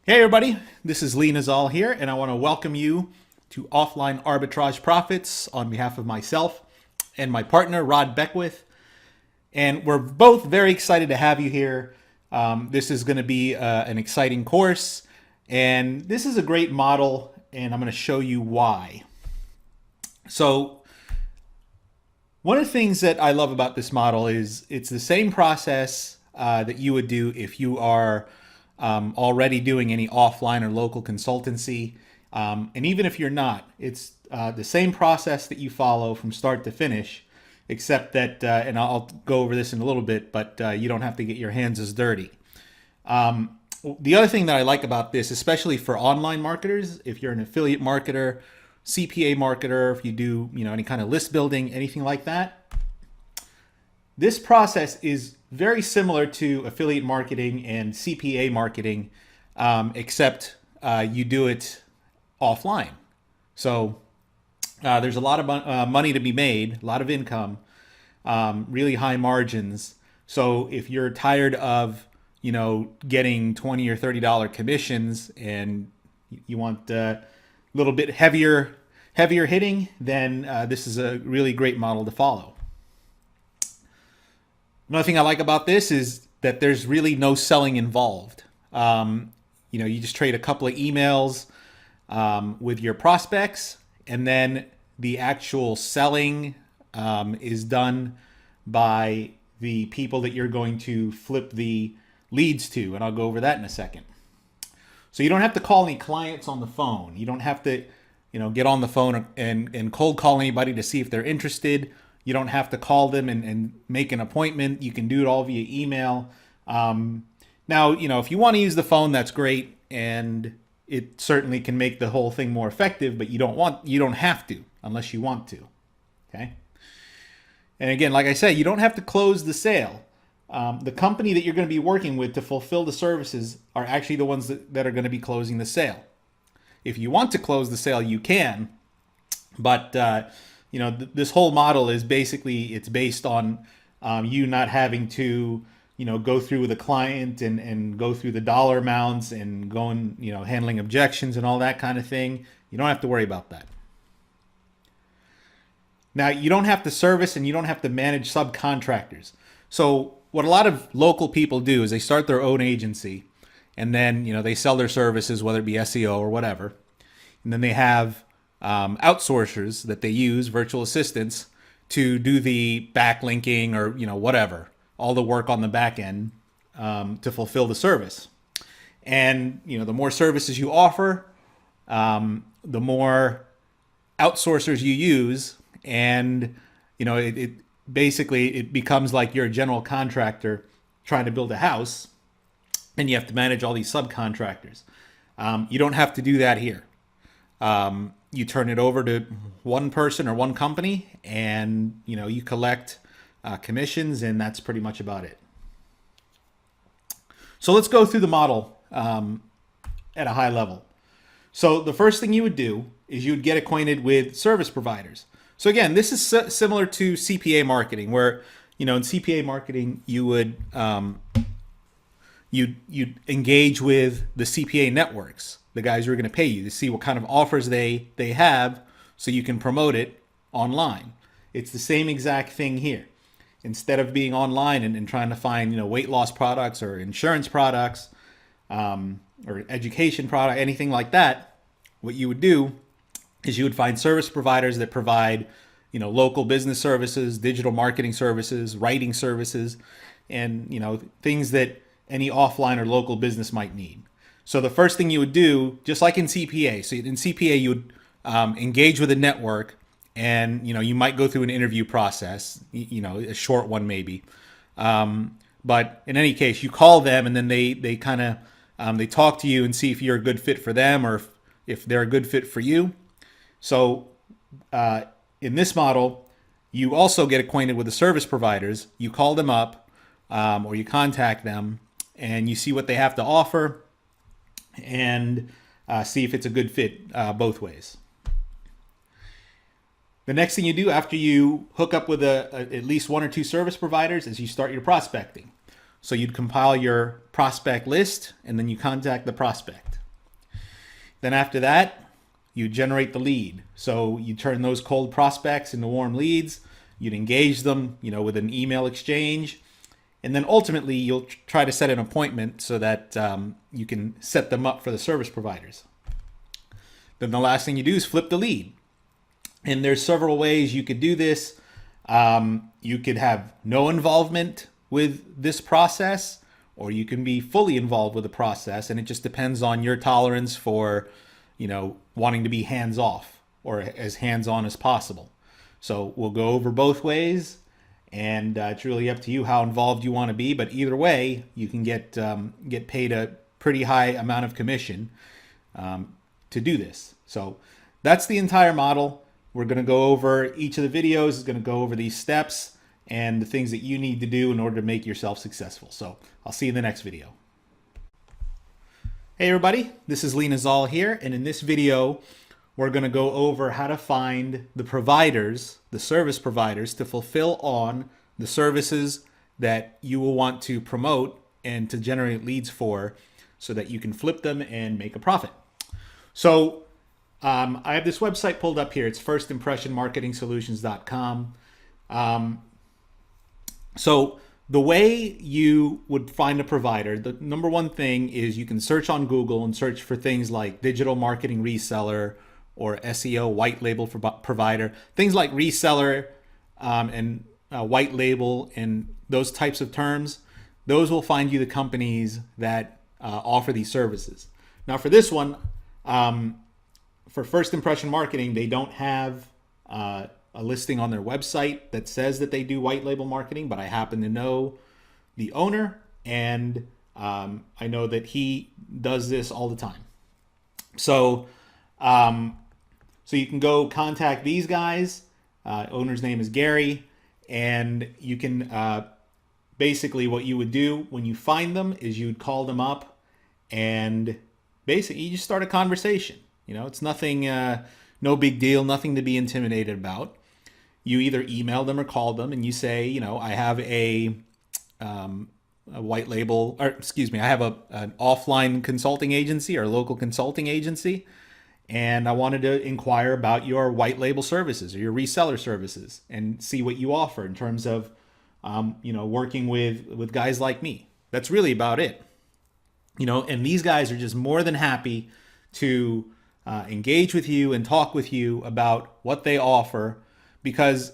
Hey everybody, this is Lee Nazal here, and I want to welcome you to Offline Arbitrage Profits on behalf of myself and my partner, Rod Beckwith. And we're both very excited to have you here. This is going to be an exciting course, and this is a great model, and I'm going to show you why. So, one of the things that I love about this model is it's the same process that you would do if you are already doing any offline or local consultancy. And even if you're not, it's the same process that you follow from start to finish, except that, and I'll go over this in a little bit, but you don't have to get your hands as dirty. The other thing that I like about this, especially for online marketers, if you're an affiliate marketer, CPA marketer, if you do any kind of list building, anything like that, this process is very similar to affiliate marketing and CPA marketing, except you do it offline. So there's a lot of money to be made, a lot of income, really high margins. So if you're tired of getting $20 or $30 commissions and you want a little bit heavier hitting, then this is a really great model to follow. Another thing I like about this is that there's really no selling involved. You just trade a couple of emails with your prospects, and then the actual selling is done by the people that you're going to flip the leads to, and I'll go over that in a second. So you don't have to call any clients on the phone. You don't have to, get on the phone and cold call anybody to see if they're interested. You don't have to call them and make an appointment. You can do it all via email. Now, if you want to use the phone, that's great, and it certainly can make the whole thing more effective. But you don't have to unless you want to. Okay. And again, like I said, you don't have to close the sale. The company that you're going to be working with to fulfill the services are actually the ones that are going to be closing the sale. If you want to close the sale, you can, but this whole model is basically, it's based on you not having to, go through with a client and go through the dollar amounts and going, handling objections and all that kind of thing. You don't have to worry about that. Now, you don't have to service and you don't have to manage subcontractors. So what a lot of local people do is they start their own agency, and then, they sell their services, whether it be SEO or whatever. And then they have outsourcers that they use, virtual assistants, to do the backlinking or whatever, all the work on the back end to fulfill the service. And the more services you offer, the more outsourcers you use, and it basically it becomes like you're a general contractor trying to build a house, and you have to manage all these subcontractors. You don't have to do that here. You turn it over to one person or one company, and you collect commissions, and that's pretty much about it. So let's go through the model at a high level. So the first thing you would do is you would get acquainted with service providers. So again, this is similar to CPA marketing, where in CPA marketing you would you'd engage with the CPA networks, the guys who are going to pay you, to see what kind of offers they have, so you can promote it online. It's the same exact thing here. Instead of being online and trying to find weight loss products or insurance products or education product, anything like that, what you would do is you would find service providers that provide local business services, digital marketing services, writing services, and things that any offline or local business might need. So the first thing you would do, just like in CPA, so in CPA you would engage with a network, and you might go through an interview process, a short one maybe, but in any case you call them, and then they kind of they talk to you and see if you're a good fit for them or if they're a good fit for you. So in this model, you also get acquainted with the service providers. You call them up or you contact them, and you see what they have to offer, and see if it's a good fit both ways. The next thing you do after you hook up with at least one or two service providers is you start your prospecting. So you'd compile your prospect list and then you contact the prospect. Then after that, you generate the lead. So you turn those cold prospects into warm leads. You'd engage them, with an email exchange. And then ultimately, you'll try to set an appointment so that you can set them up for the service providers. Then the last thing you do is flip the lead. And there's several ways you could do this. You could have no involvement with this process, or you can be fully involved with the process, and it just depends on your tolerance for, wanting to be hands-off or as hands-on as possible. So we'll go over both ways, and it's really up to you how involved you want to be. But either way, you can get paid a pretty high amount of commission to do this. So that's the entire model. We're going to go over each of the videos. Is going to go over these steps and the things that you need to do in order to make yourself successful. So I'll see you in the next video. Hey everybody, this is Lee Nazal here, and in this video we're going to go over how to find the providers, the service providers, to fulfill on the services that you will want to promote and to generate leads for, so that you can flip them and make a profit. So I have this website pulled up here. It's firstimpressionmarketingsolutions.com. So the way you would find a provider, the number one thing is you can search on Google and search for things like digital marketing reseller or SEO white label provider. Things like reseller and white label and those types of terms, those will find you the companies that offer these services. Now for this one, for First Impression Marketing, they don't have a listing on their website that says that they do white label marketing, but I happen to know the owner, and I know that he does this all the time. So, so you can go contact these guys. Owner's name is Gary, and you can basically what you would do when you find them is you would call them up, and basically you just start a conversation. It's nothing, no big deal, nothing to be intimidated about. You either email them or call them and you say, I have a white label, or excuse me, I have an offline consulting agency or local consulting agency, and I wanted to inquire about your white label services or your reseller services and see what you offer in terms of, working with guys like me. That's really about it. And these guys are just more than happy to engage with you and talk with you about what they offer, because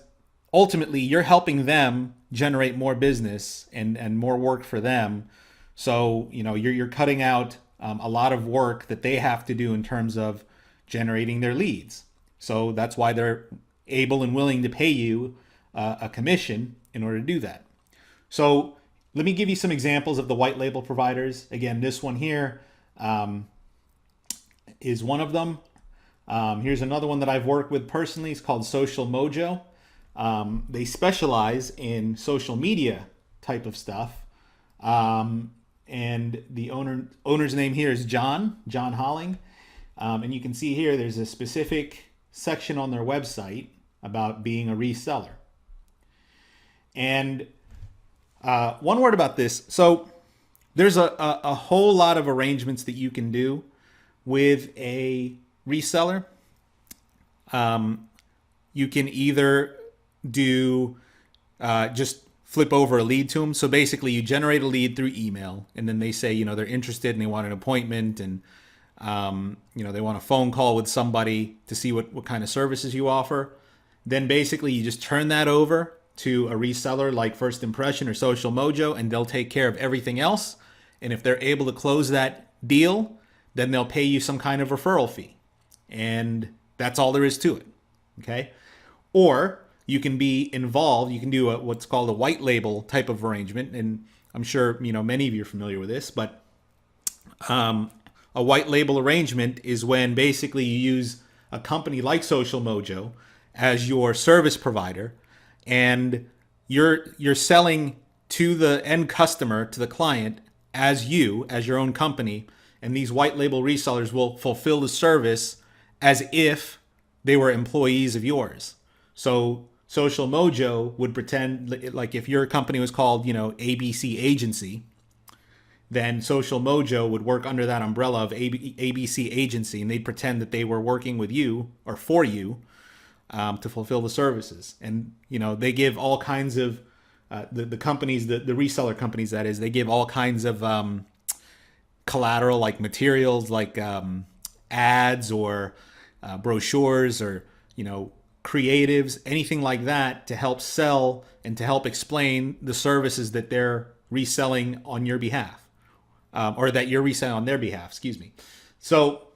ultimately you're helping them generate more business and more work for them. So, you're cutting out a lot of work that they have to do in terms of generating their leads. So that's why they're able and willing to pay you a commission in order to do that. So let me give you some examples of the white label providers. Again, this one here is one of them. Here's another one that I've worked with personally. It's called Social Mojo. They specialize in social media type of stuff. And the owner's name here is John Holling. And you can see here there's a specific section on their website about being a reseller. And one word about this. So there's a whole lot of arrangements that you can do with a reseller. You can either do just flip over a lead to them. So basically you generate a lead through email, and then they say, they're interested and they want an appointment, and they want a phone call with somebody to see what kind of services you offer. Then basically you just turn that over to a reseller like First Impression or Social Mojo, and they'll take care of everything else. And if they're able to close that deal, then they'll pay you some kind of referral fee. And that's all there is to it. Okay. Or you can be involved. You can do what's called a white label type of arrangement. And I'm sure, many of you are familiar with this, but a white label arrangement is when basically you use a company like Social Mojo as your service provider, and you're selling to the end customer, to the client, as your own company, and these white label resellers will fulfill the service as if they were employees of yours. So Social Mojo would pretend like if your company was called, ABC Agency, then Social Mojo would work under that umbrella of ABC Agency, and they'd pretend that they were working with you or for you to fulfill the services. And they give all kinds of the companies, the reseller companies, that is, they give all kinds of collateral, like materials, like ads or brochures or creatives, anything like that, to help sell and to help explain the services that they're reselling on your behalf, or that you're reselling on their behalf. Excuse me. So,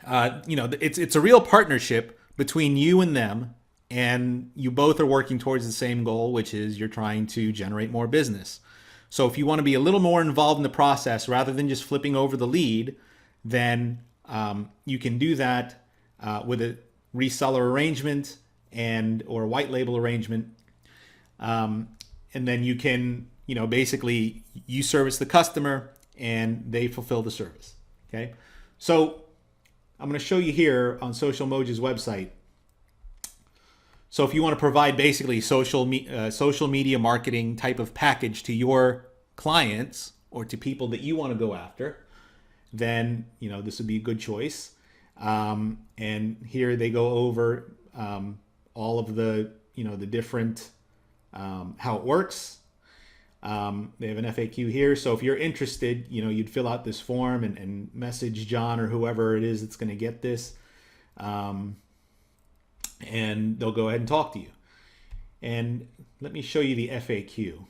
it's a real partnership between you and them, and you both are working towards the same goal, which is you're trying to generate more business. So if you want to be a little more involved in the process rather than just flipping over the lead, then you can do that with a reseller arrangement or white label arrangement. And then you can, basically you service the customer and they fulfill the service. Okay. So I'm going to show you here on Social Mojo's website. So if you want to provide basically social media marketing type of package to your clients or to people that you want to go after, then this would be a good choice. And here they go over all of the the different how it works. They have an FAQ here, so if you're interested, you'd fill out this form and message John or whoever it is that's going to get this. And they'll go ahead and talk to you. And let me show you the FAQ.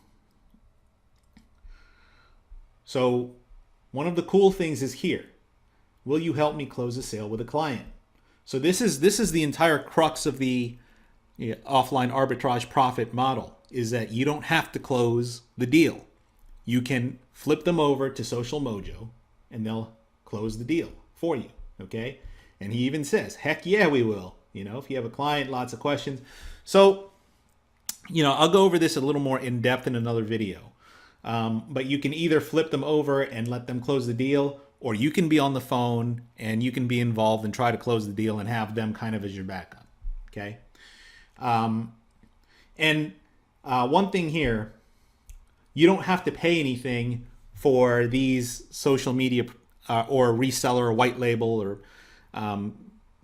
So one of the cool things is here. Will you help me close a sale with a client? So this is the entire crux of the offline arbitrage profit model, is that you don't have to close the deal. You can flip them over to Social Mojo and they'll close the deal for you. Okay. And he even says, heck yeah, we will. If you have a client, lots of questions. So, I'll go over this a little more in depth in another video. But you can either flip them over and let them close the deal, or you can be on the phone and you can be involved and try to close the deal and have them kind of as your backup. Okay. One thing here, you don't have to pay anything for these social media or reseller or white label or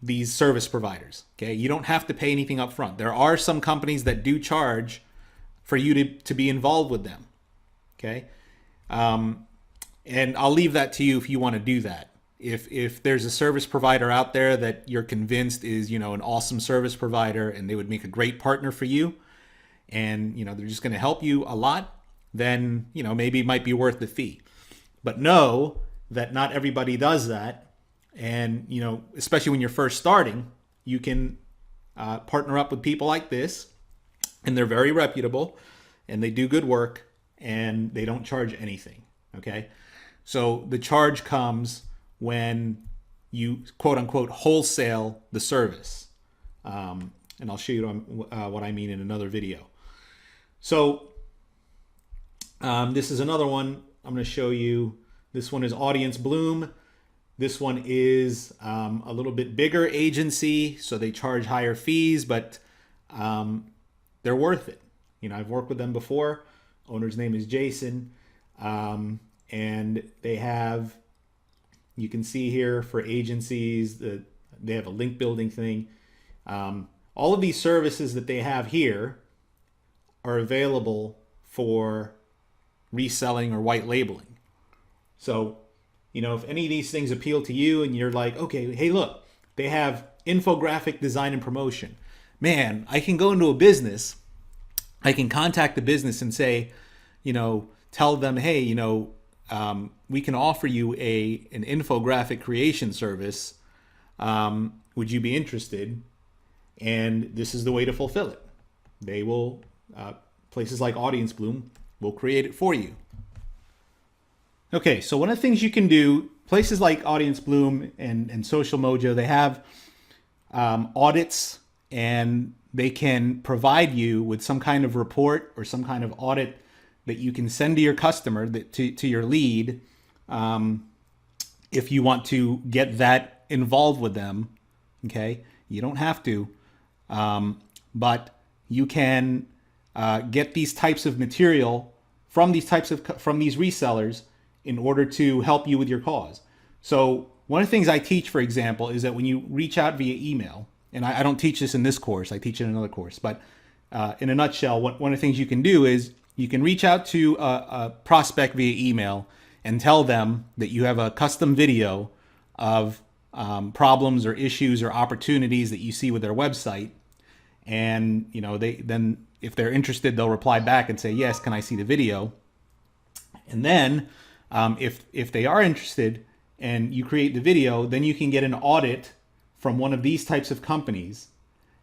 these service providers. Okay, you don't have to pay anything up front. There are some companies that do charge for you to be involved with them. Okay, and I'll leave that to you if you want to do that. If there's a service provider out there that you're convinced is an awesome service provider and they would make a great partner for you, and they're just going to help you a lot, then maybe it might be worth the fee. But know that not everybody does that. And, especially when you're first starting, you can partner up with people like this, and they're very reputable and they do good work and they don't charge anything. Okay. So the charge comes when you quote unquote wholesale the service. And I'll show you what I mean in another video. So this is another one I'm going to show you. This one is Audience Bloom. This one is a little bit bigger agency, so they charge higher fees, but they're worth it. I've worked with them before. Owner's name is Jason, and they have, you can see here for agencies, they have a link building thing. All of these services that they have here are available for reselling or white labeling. So, if any of these things appeal to you and you're like, okay, hey, look, they have infographic design and promotion. Man, I can go into a business, I can contact the business and say, tell them, hey, we can offer you an infographic creation service. Would you be interested? And this is the way to fulfill it. They will, places like Audience Bloom will create it for you. Okay, so one of the things you can do, places like Audience Bloom and Social Mojo, they have audits, and they can provide you with some kind of report or some kind of audit that you can send to your customer, to your lead, if you want to get that involved with them. Okay, you don't have to, but you can get these types of material from these resellers in order to help you with your cause. So one of the things I teach, for example, is that when you reach out via email, and I don't teach this in this course, I teach it in another course, but in a nutshell, one of the things you can do is you can reach out to a prospect via email and tell them that you have a custom video of problems or issues or opportunities that you see with their website. And then if they're interested, they'll reply back and say, yes, can I see the video? And then if they are interested and you create the video, then you can get an audit from one of these types of companies.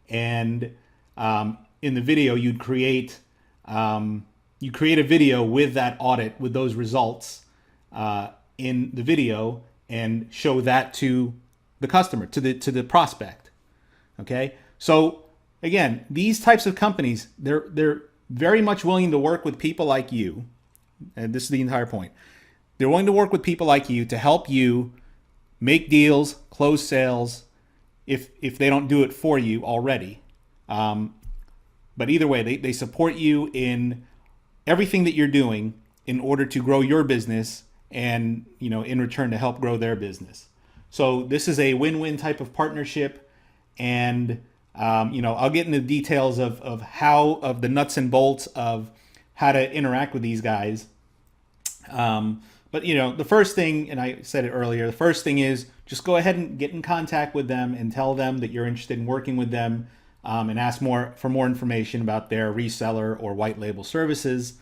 And in the video, you'd create a video with that audit, with those results in the video, and show that to the customer, to the prospect. Okay, so again, these types of companies, they're very much willing to work with people like you, and this is the entire point. They're willing to work with people like you to help you make deals, close sales, if they don't do it for you already. But either way, they support you in everything that you're doing in order to grow your business and, in return to help grow their business. So this is a win-win type of partnership. And, I'll get into the details of the nuts and bolts of how to interact with these guys. But the first thing, and I said it earlier, the first thing is just go ahead and get in contact with them and tell them that you're interested in working with them, and ask for more information about their reseller or white label services.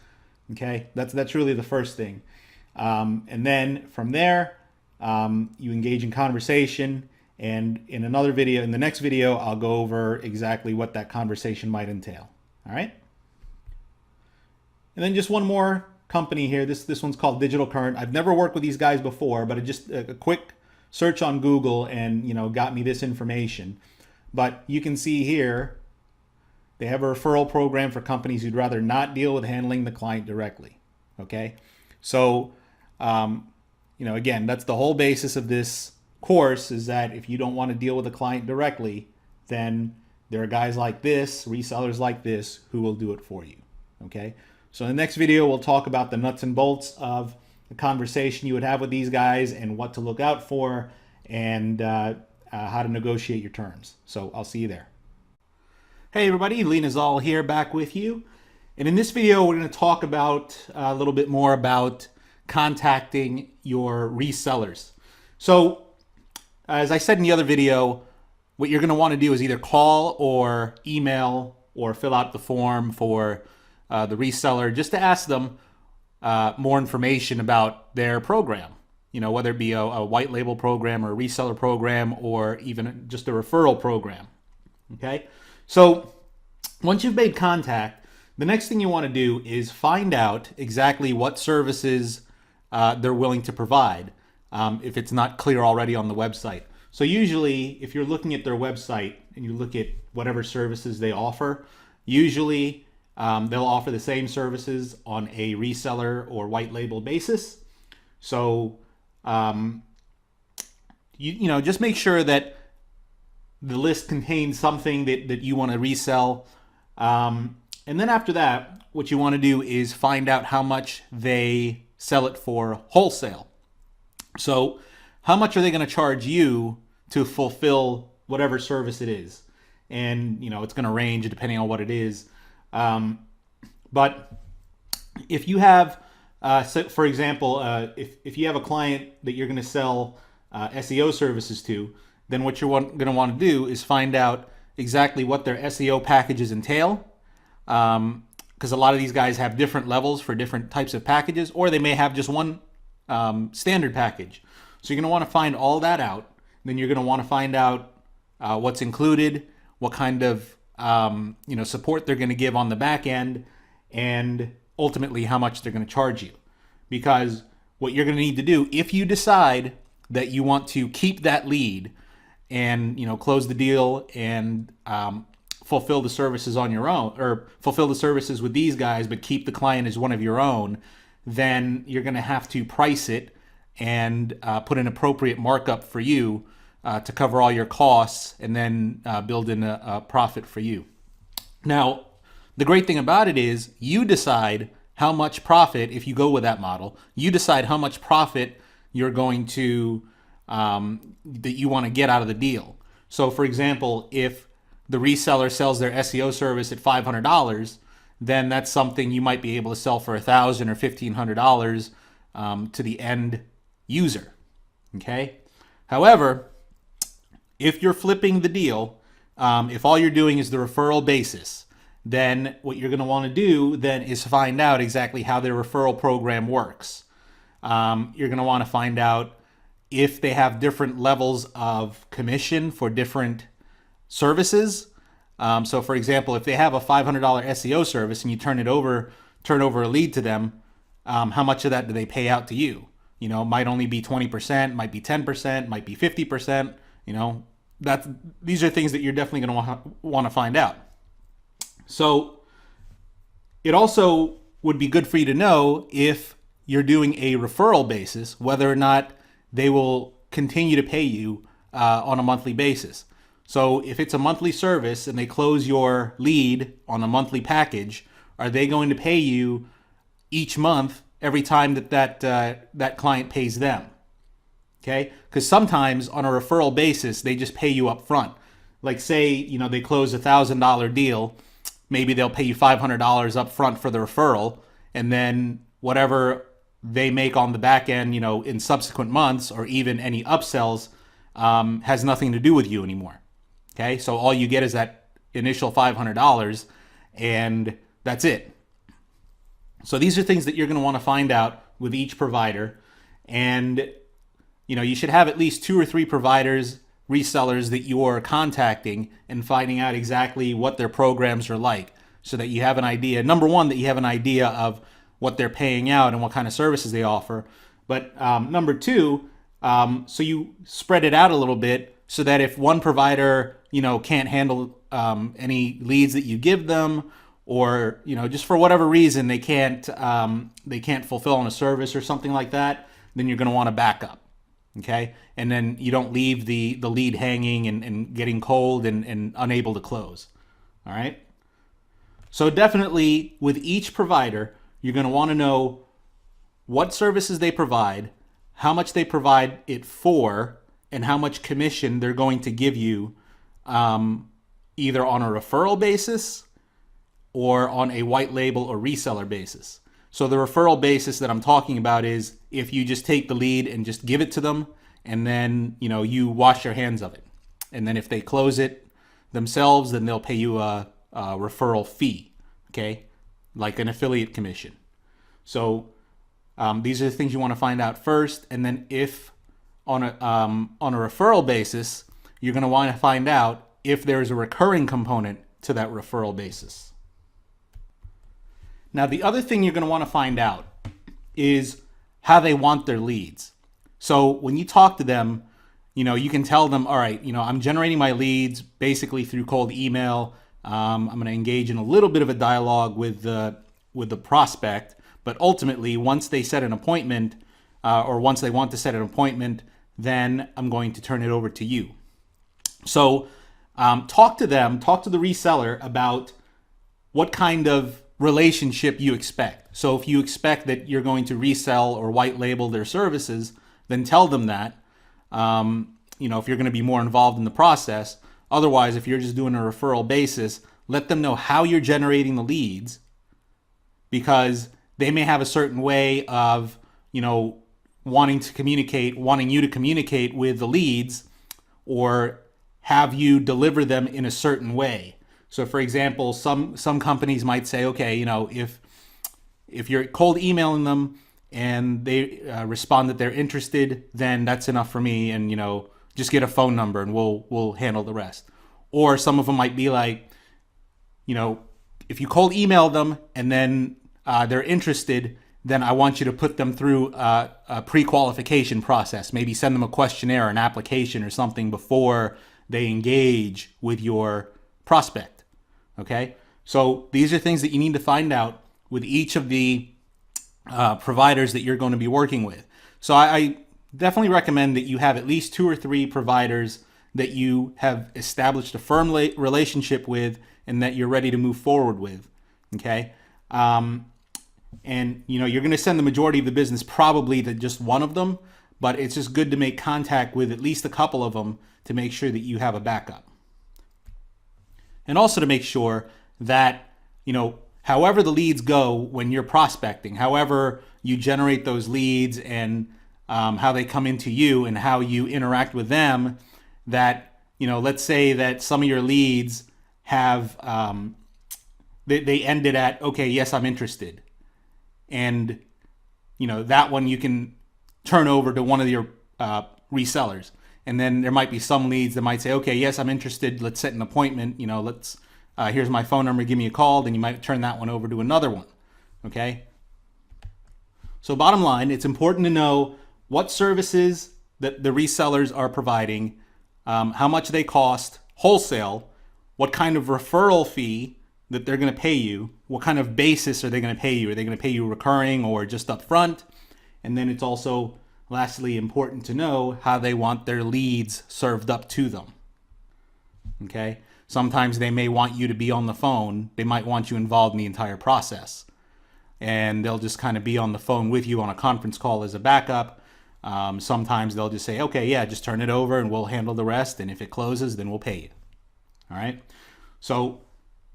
Okay, that's really the first thing. And then from there, you engage in conversation. And in the next video, I'll go over exactly what that conversation might entail. All right. And then just one more company here. This one's called Digital Current. I've never worked with these guys before, but just a quick search on Google and got me this information. But you can see here they have a referral program for companies who'd rather not deal with handling the client directly. Okay, so again, that's the whole basis of this course, is that if you don't want to deal with the client directly, then there are guys like this, resellers like this, who will do it for you. Okay, so in the next video, we'll talk about the nuts and bolts of the conversation you would have with these guys and what to look out for, and how to negotiate your terms. So I'll see you there. Hey everybody, Lee Nazal here, back with you. And in this video, we're going to talk about a little bit more about contacting your resellers. So as I said in the other video, what you're going to want to do is either call or email or fill out the form for the reseller, just to ask them more information about their program. Whether it be a white label program or a reseller program or even just a referral program. Okay, so once you've made contact, the next thing you want to do is find out exactly what services they're willing to provide, if it's not clear already on the website. So usually, if you're looking at their website and you look at whatever services they offer, usually they'll offer the same services on a reseller or white label basis. So just make sure that the list contains something that you want to resell. And then after that, what you want to do is find out how much they sell it for wholesale. So how much are they going to charge you to fulfill whatever service it is? And, it's going to range depending on what it is. But if you have, so for example, if you have a client that you're going to sell SEO services to, then what you're going to want to do is find out exactly what their SEO packages entail, because a lot of these guys have different levels for different types of packages, or they may have just one standard package. So you're going to want to find all that out. Then you're going to want to find out what's included, what kind of support they're going to give on the back end, and ultimately how much they're going to charge you. Because what you're going to need to do, if you decide that you want to keep that lead and close the deal and fulfill the services on your own, or fulfill the services with these guys but keep the client as one of your own, then you're going to have to price it and put an appropriate markup for you to cover all your costs, and then build in a profit for you. Now, The great thing about it is you decide how much profit, if you go with that model, you decide how much profit you're going to, that you want to get out of the deal. So for example, if the reseller sells their SEO service at $500, then that's something you might be able to sell for $1,000 or $1,500 to the end user. Okay. However, if you're flipping the deal, if all you're doing is the referral basis, then what you're going to want to do then is find out exactly how their referral program works. You're going to want to find out if they have different levels of commission for different services. So for example, if they have a $500 SEO service and you turn over a lead to them, how much of that do they pay out to you? You know, it might only be 20%, might be 10%, might be 50%. You know, these are things that you're definitely going to want to find out. So it also would be good for you to know if you're doing a referral basis, whether or not they will continue to pay you on a monthly basis. So if it's a monthly service and they close your lead on a monthly package, are they going to pay you each month every time that client pays them? Okay, because sometimes on a referral basis they just pay you up front. Like say, you know, they close $1,000 deal, maybe they'll pay you $500 up front for the referral, and then whatever they make on the back end, you know, in subsequent months or even any upsells has nothing to do with you anymore. Okay, so all you get is that initial $500 and that's it. So these are things that you're going to want to find out with each provider. And, you know, you should have at least 2 or 3 providers, resellers that you're contacting and finding out exactly what their programs are like so that you have an idea. Number one, that you have an idea of what they're paying out and what kind of services they offer. But number two, so you spread it out a little bit so that if one provider, you know, can't handle any leads that you give them, or, you know, just for whatever reason they can't fulfill on a service or something like that, then you're going to want to back up. Okay, and then you don't leave the lead hanging and getting cold and unable to close. All right. So definitely with each provider, you're going to want to know what services they provide, how much they provide it for, and how much commission they're going to give you, either on a referral basis or on a white label or reseller basis. So the referral basis that I'm talking about is if you just take the lead and just give it to them, and then, you know, you wash your hands of it. And then if they close it themselves, then they'll pay you a referral fee, okay? Like an affiliate commission. So these are the things you want to find out first. And then if on a referral basis, you're going to want to find out if there's a recurring component to that referral basis. Now, the other thing you're going to want to find out is how they want their leads. So when you talk to them, you know, you can tell them, all right, you know, I'm generating my leads basically through cold email. I'm going to engage in a little bit of a dialogue with the prospect, but ultimately, once they set an appointment, or once they want to set an appointment, then I'm going to turn it over to you. So talk to them, talk to the reseller about what kind of relationship you expect. So if you expect that you're going to resell or white label their services, then tell them that. You know, if you're going to be more involved in the process. Otherwise, if you're just doing a referral basis, let them know how you're generating the leads, because they may have a certain way of, you know, wanting you to communicate with the leads, or have you deliver them in a certain way. So for example, some companies might say, okay, you know, if you're cold emailing them and they respond that they're interested, then that's enough for me, and, you know, just get a phone number and we'll handle the rest. Or some of them might be like, you know, if you cold email them and then they're interested, then I want you to put them through a pre-qualification process. Maybe send them a questionnaire, an application or something before they engage with your prospect. Okay? So these are things that you need to find out with each of the providers that you're going to be working with. So I definitely recommend that you have at least 2 or 3 providers that you have established a firm relationship with and that you're ready to move forward with. Okay. And you're going to send the majority of the business probably to just one of them, but it's just good to make contact with at least a couple of them to make sure that you have a backup. And also to make sure that, however the leads go when you're prospecting, however you generate those leads and how they come into you and how you interact with them, that, let's say that some of your leads have, they ended at, okay, yes, I'm interested. And, that one you can turn over to one of your resellers. And then there might be some leads that might say, okay, yes, I'm interested. Let's set an appointment. Here's my phone number. Give me a call. Then you might turn that one over to another one. Okay. So bottom line, it's important to know what services that the resellers are providing, how much they cost wholesale, what kind of referral fee that they're going to pay you, what kind of basis are they going to pay you? Are they going to pay you recurring or just upfront? And then it's also lastly important to know how they want their leads served up to them. Okay? Sometimes they may want you to be on the phone. They might want you involved in the entire process. And they'll just kind of be on the phone with you on a conference call as a backup. Sometimes they'll just say, okay, yeah, just turn it over and we'll handle the rest. And if it closes, then we'll pay you. All right? So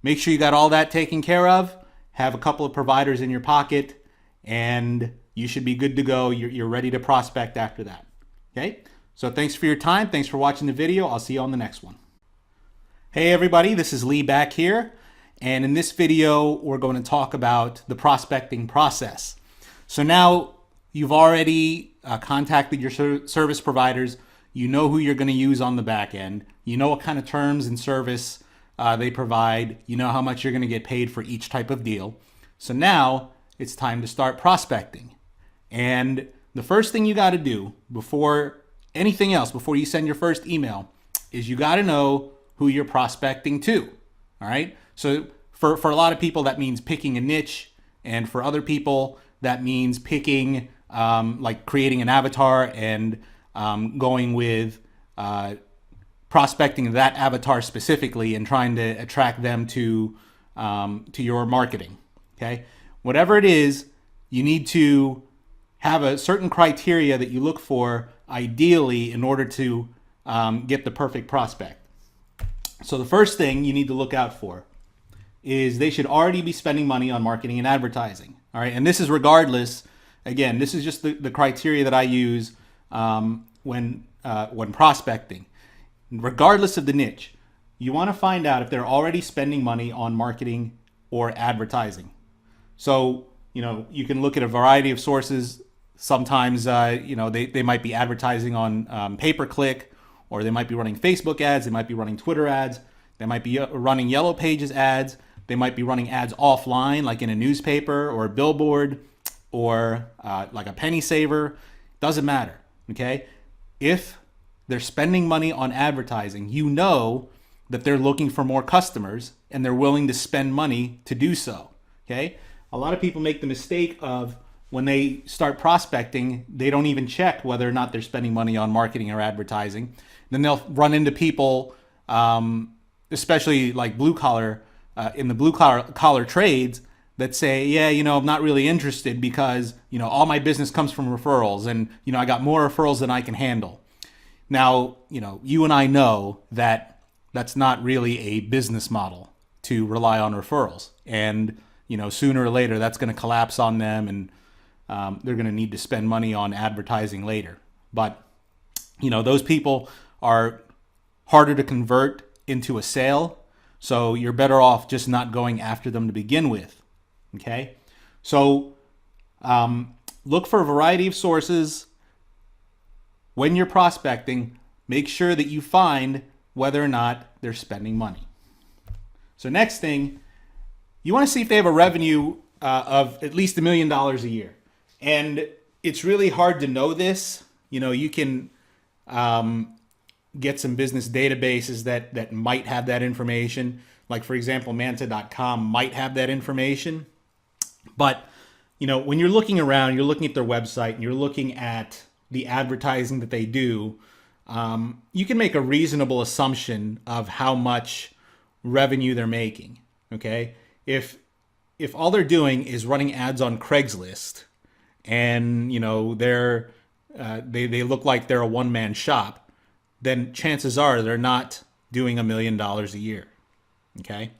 make sure you got all that taken care of. Have a couple of providers in your pocket, and you should be good to go. You're ready to prospect after that. Okay? So thanks for your time. Thanks for watching the video. I'll see you on the next one. Hey everybody, this is Lee back here. And in this video, we're going to talk about the prospecting process. So now you've already contacted your service providers. You know who you're going to use on the back end. You know what kind of terms and service they provide. You know how much you're going to get paid for each type of deal. So now it's time to start prospecting. And the first thing you got to do before anything else, before you send your first email, is you got to know who you're prospecting to. All right. So for a lot of people, that means picking a niche. And for other people, that means picking, like creating an avatar and going with prospecting that avatar specifically and trying to attract them to your marketing. Okay. Whatever it is, you need to have a certain criteria that you look for ideally in order to get the perfect prospect. So the first thing you need to look out for is they should already be spending money on marketing and advertising. All right. And this is regardless. Again, this is just the criteria that I use when prospecting. Regardless of the niche, you want to find out if they're already spending money on marketing or advertising. So, you can look at a variety of sources. Sometimes, they might be advertising on pay-per-click, or they might be running Facebook ads. They might be running Twitter ads. They might be running Yellow Pages ads. They might be running ads offline, like in a newspaper or a billboard or like a penny saver. Doesn't matter. Okay. If they're spending money on advertising, you know that they're looking for more customers and they're willing to spend money to do so. Okay. A lot of people make the mistake of when they start prospecting, they don't even check whether or not they're spending money on marketing or advertising. Then they'll run into people, especially like in the blue collar trades, that say, yeah, I'm not really interested because, all my business comes from referrals and, I got more referrals than I can handle. Now, you and I know that that's not really a business model to rely on referrals. And, sooner or later that's going to collapse on them and they're going to need to spend money on advertising later. But, those people are harder to convert into a sale. So you're better off just not going after them to begin with. Okay. So look for a variety of sources. When you're prospecting, make sure that you find whether or not they're spending money. So next thing, you want to see if they have a revenue of at least $1 million a year. And it's really hard to know this. You can get some business databases that might have that information. Like, for example, Manta.com might have that information. But, when you're looking around, you're looking at their website and you're looking at the advertising that they do, you can make a reasonable assumption of how much revenue they're making. Okay. If if all they're doing is running ads on Craigslist, and they look like they're a one-man shop, then chances are they're not doing $1 million a year. Okay,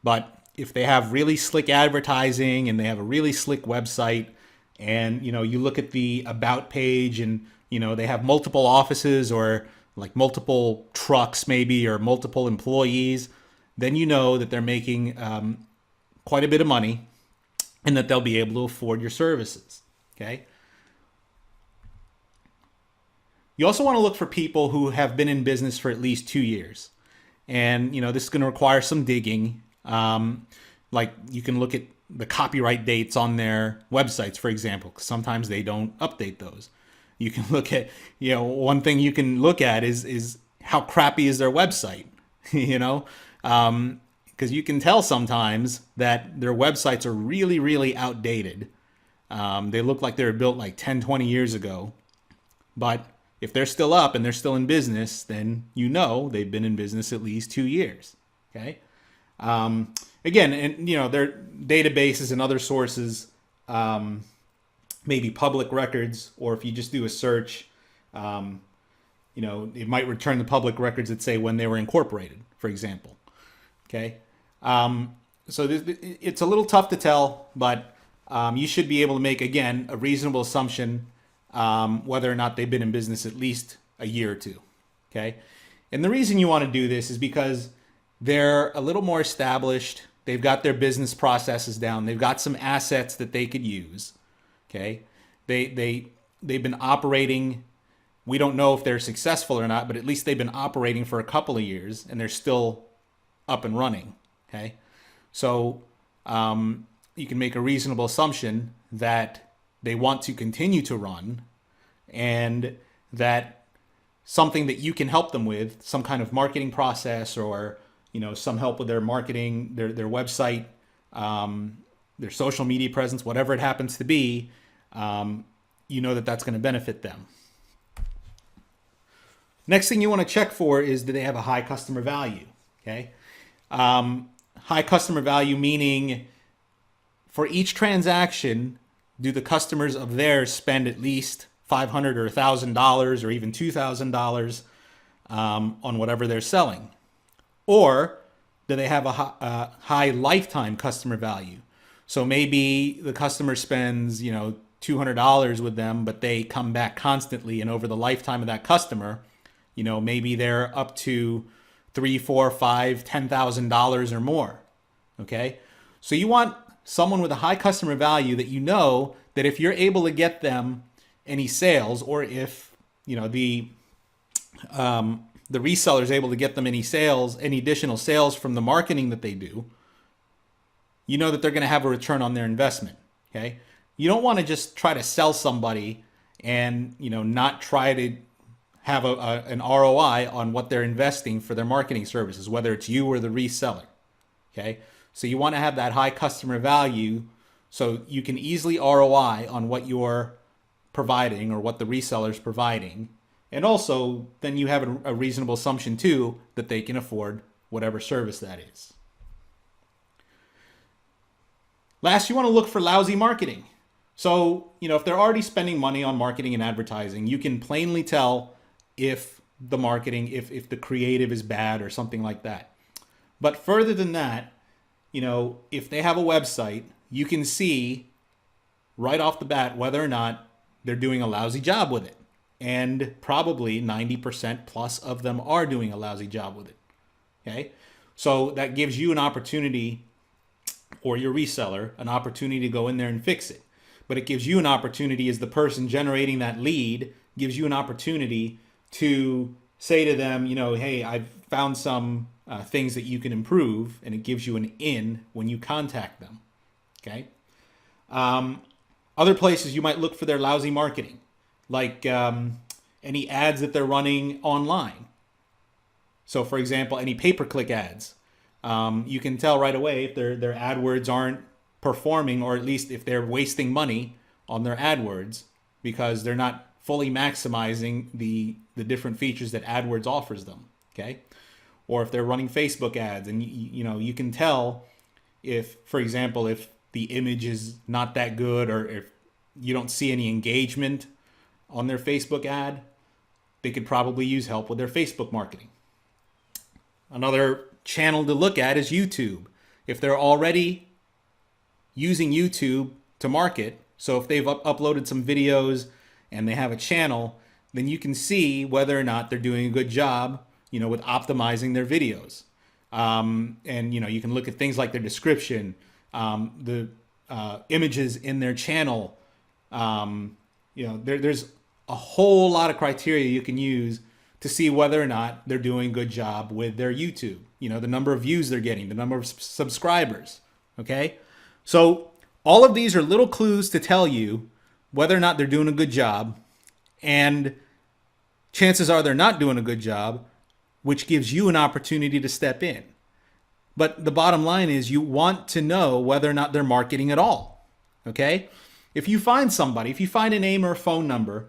but if they have really slick advertising and they have a really slick website, and you look at the about page, and they have multiple offices, or like multiple trucks maybe, or multiple employees, then you know that they're making quite a bit of money, and that they'll be able to afford your services. Okay. You also want to look for people who have been in business for at least 2 years. And, this is going to require some digging. Like you can look at the copyright dates on their websites, for example, because sometimes they don't update those. You can look at, one thing you can look at is how crappy is their website, because you can tell sometimes that their websites are really, really outdated. They look like they were built like 10, 20 years ago. But if they're still up and they're still in business, then they've been in business at least 2 years. Okay. Again, and their databases and other sources, maybe public records, or if you just do a search, it might return the public records that say when they were incorporated, for example. Okay. So it's a little tough to tell, but you should be able to make, again, a reasonable assumption whether or not they've been in business at least a year or two. Okay. And the reason you want to do this is because they're a little more established. They've got their business processes down. They've got some assets that they could use. Okay. They've been operating. We don't know if they're successful or not, but at least they've been operating for a couple of years, and they're still up and running. Okay. So you can make a reasonable assumption that they want to continue to run, and that something that you can help them with, some kind of marketing process, or some help with their marketing, their website, their social media presence, whatever it happens to be, that's going to benefit them. Next thing you want to check for is, do they have a high customer value? Okay. High customer value meaning, for each transaction, do the customers of theirs spend at least $500 or $1,000 or even $2,000 on whatever they're selling? Or do they have a high lifetime customer value? So maybe the customer spends, $200 with them, but they come back constantly, and over the lifetime of that customer, maybe they're up to $3,000, $4,000, $5,000, $10,000 or more. Okay, so you want someone with a high customer value that that if you're able to get them any sales, or if the reseller is able to get them any sales, any additional sales from the marketing that they do, that they're going to have a return on their investment. Okay, you don't want to just try to sell somebody and not try to have an ROI on what they're investing for their marketing services, whether it's you or the reseller. Okay, so you want to have that high customer value so you can easily ROI on what you're providing or what the reseller is providing. And also, then you have a reasonable assumption too that they can afford whatever service that is. Last, you want to look for lousy marketing. So, if they're already spending money on marketing and advertising, you can plainly tell if the marketing, if the creative is bad or something like that. But further than that, if they have a website, you can see right off the bat whether or not they're doing a lousy job with it. And probably 90% plus of them are doing a lousy job with it. Okay, so that gives you an opportunity, or your reseller, an opportunity to go in there and fix it. But it gives you an opportunity, as the person generating that lead, gives you an opportunity to say to them, hey, I've found some things that you can improve, and it gives you an in when you contact them. Okay. Other places you might look for their lousy marketing, like any ads that they're running online. So, for example, any pay-per-click ads. You can tell right away if their AdWords aren't performing, or at least if they're wasting money on their AdWords because they're not fully maximizing the different features that AdWords offers them. Okay, or if they're running Facebook ads, and you can tell if, for example, if the image is not that good, or if you don't see any engagement on their Facebook ad, they could probably use help with their Facebook marketing. Another channel to look at is YouTube. If they're already using YouTube to market, so if they've uploaded some videos and they have a channel, then you can see whether or not they're doing a good job, with optimizing their videos. And you can look at things like their description, the images in their channel. There's a whole lot of criteria you can use to see whether or not they're doing a good job with their YouTube. The number of views they're getting, the number of subscribers. Okay, so all of these are little clues to tell you whether or not they're doing a good job, and chances are they're not doing a good job, which gives you an opportunity to step in. But the bottom line is you want to know whether or not they're marketing at all. Okay? If you find a name or a phone number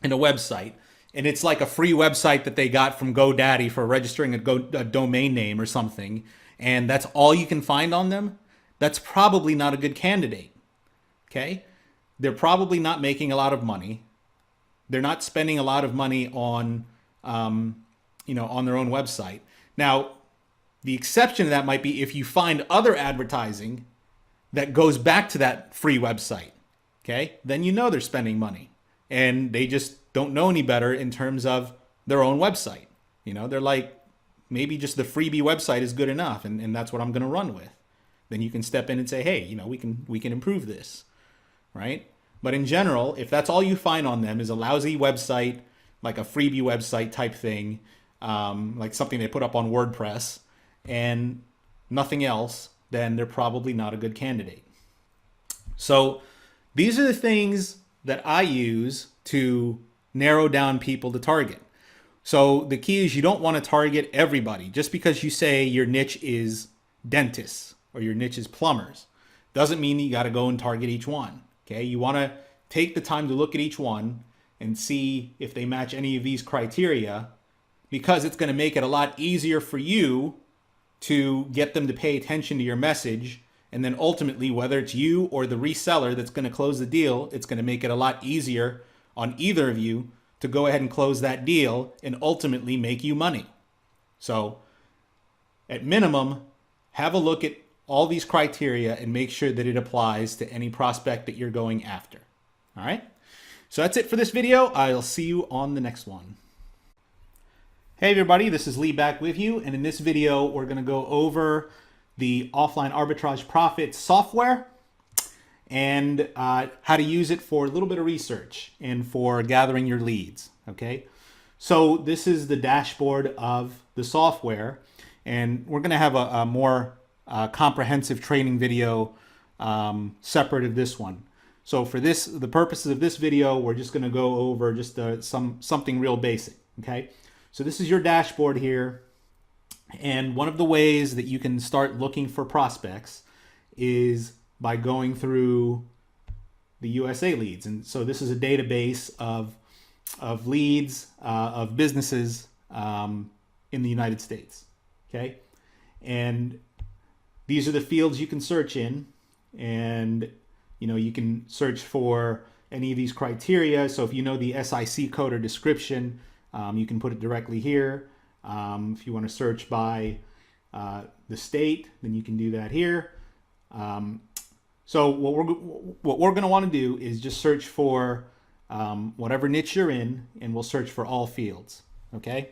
in a website, and it's like a free website that they got from GoDaddy for registering a domain name or something, and that's all you can find on them, that's probably not a good candidate. Okay? They're probably not making a lot of money. They're not spending a lot of money on, on their own website. Now, the exception to that might be if you find other advertising that goes back to that free website. Okay? Then they're spending money, and they just don't know any better in terms of their own website. They're like, maybe just the freebie website is good enough, and that's what I'm going to run with. Then you can step in and say, hey, we can improve this, right? But in general, if that's all you find on them is a lousy website, like a freebie website type thing, like something they put up on WordPress, and nothing else, then they're probably not a good candidate. So these are the things that I use to narrow down people to target. So the key is you don't want to target everybody. Just because you say your niche is dentists or your niche is plumbers doesn't mean you got to go and target each one. Okay, you want to take the time to look at each one and see if they match any of these criteria, because it's going to make it a lot easier for you to get them to pay attention to your message. And then ultimately, whether it's you or the reseller that's going to close the deal, it's going to make it a lot easier on either of you to go ahead and close that deal and ultimately make you money. So at minimum, have a look at all these criteria and make sure that it applies to any prospect that you're going after. All right. So that's it for this video. I'll see you on the next one. Hey everybody, this is Lee back with you. And in this video, we're going to go over the offline arbitrage profit software and how to use it for a little bit of research and for gathering your leads. Okay. So this is the dashboard of the software, and we're going to have a more comprehensive training video separate of this one. So for the purposes of this video, we're just going to go over just something real basic. Okay. So this is your dashboard here. And one of the ways that you can start looking for prospects is by going through the USA leads. And so this is a database of leads of businesses in the United States. Okay. And these are the fields you can search in, and you can search for any of these criteria. So if you know the SIC code or description, you can put it directly here. If you want to search by the state, then you can do that here. So what we're going to want to do is just search for whatever niche you're in, and we'll search for all fields. Okay.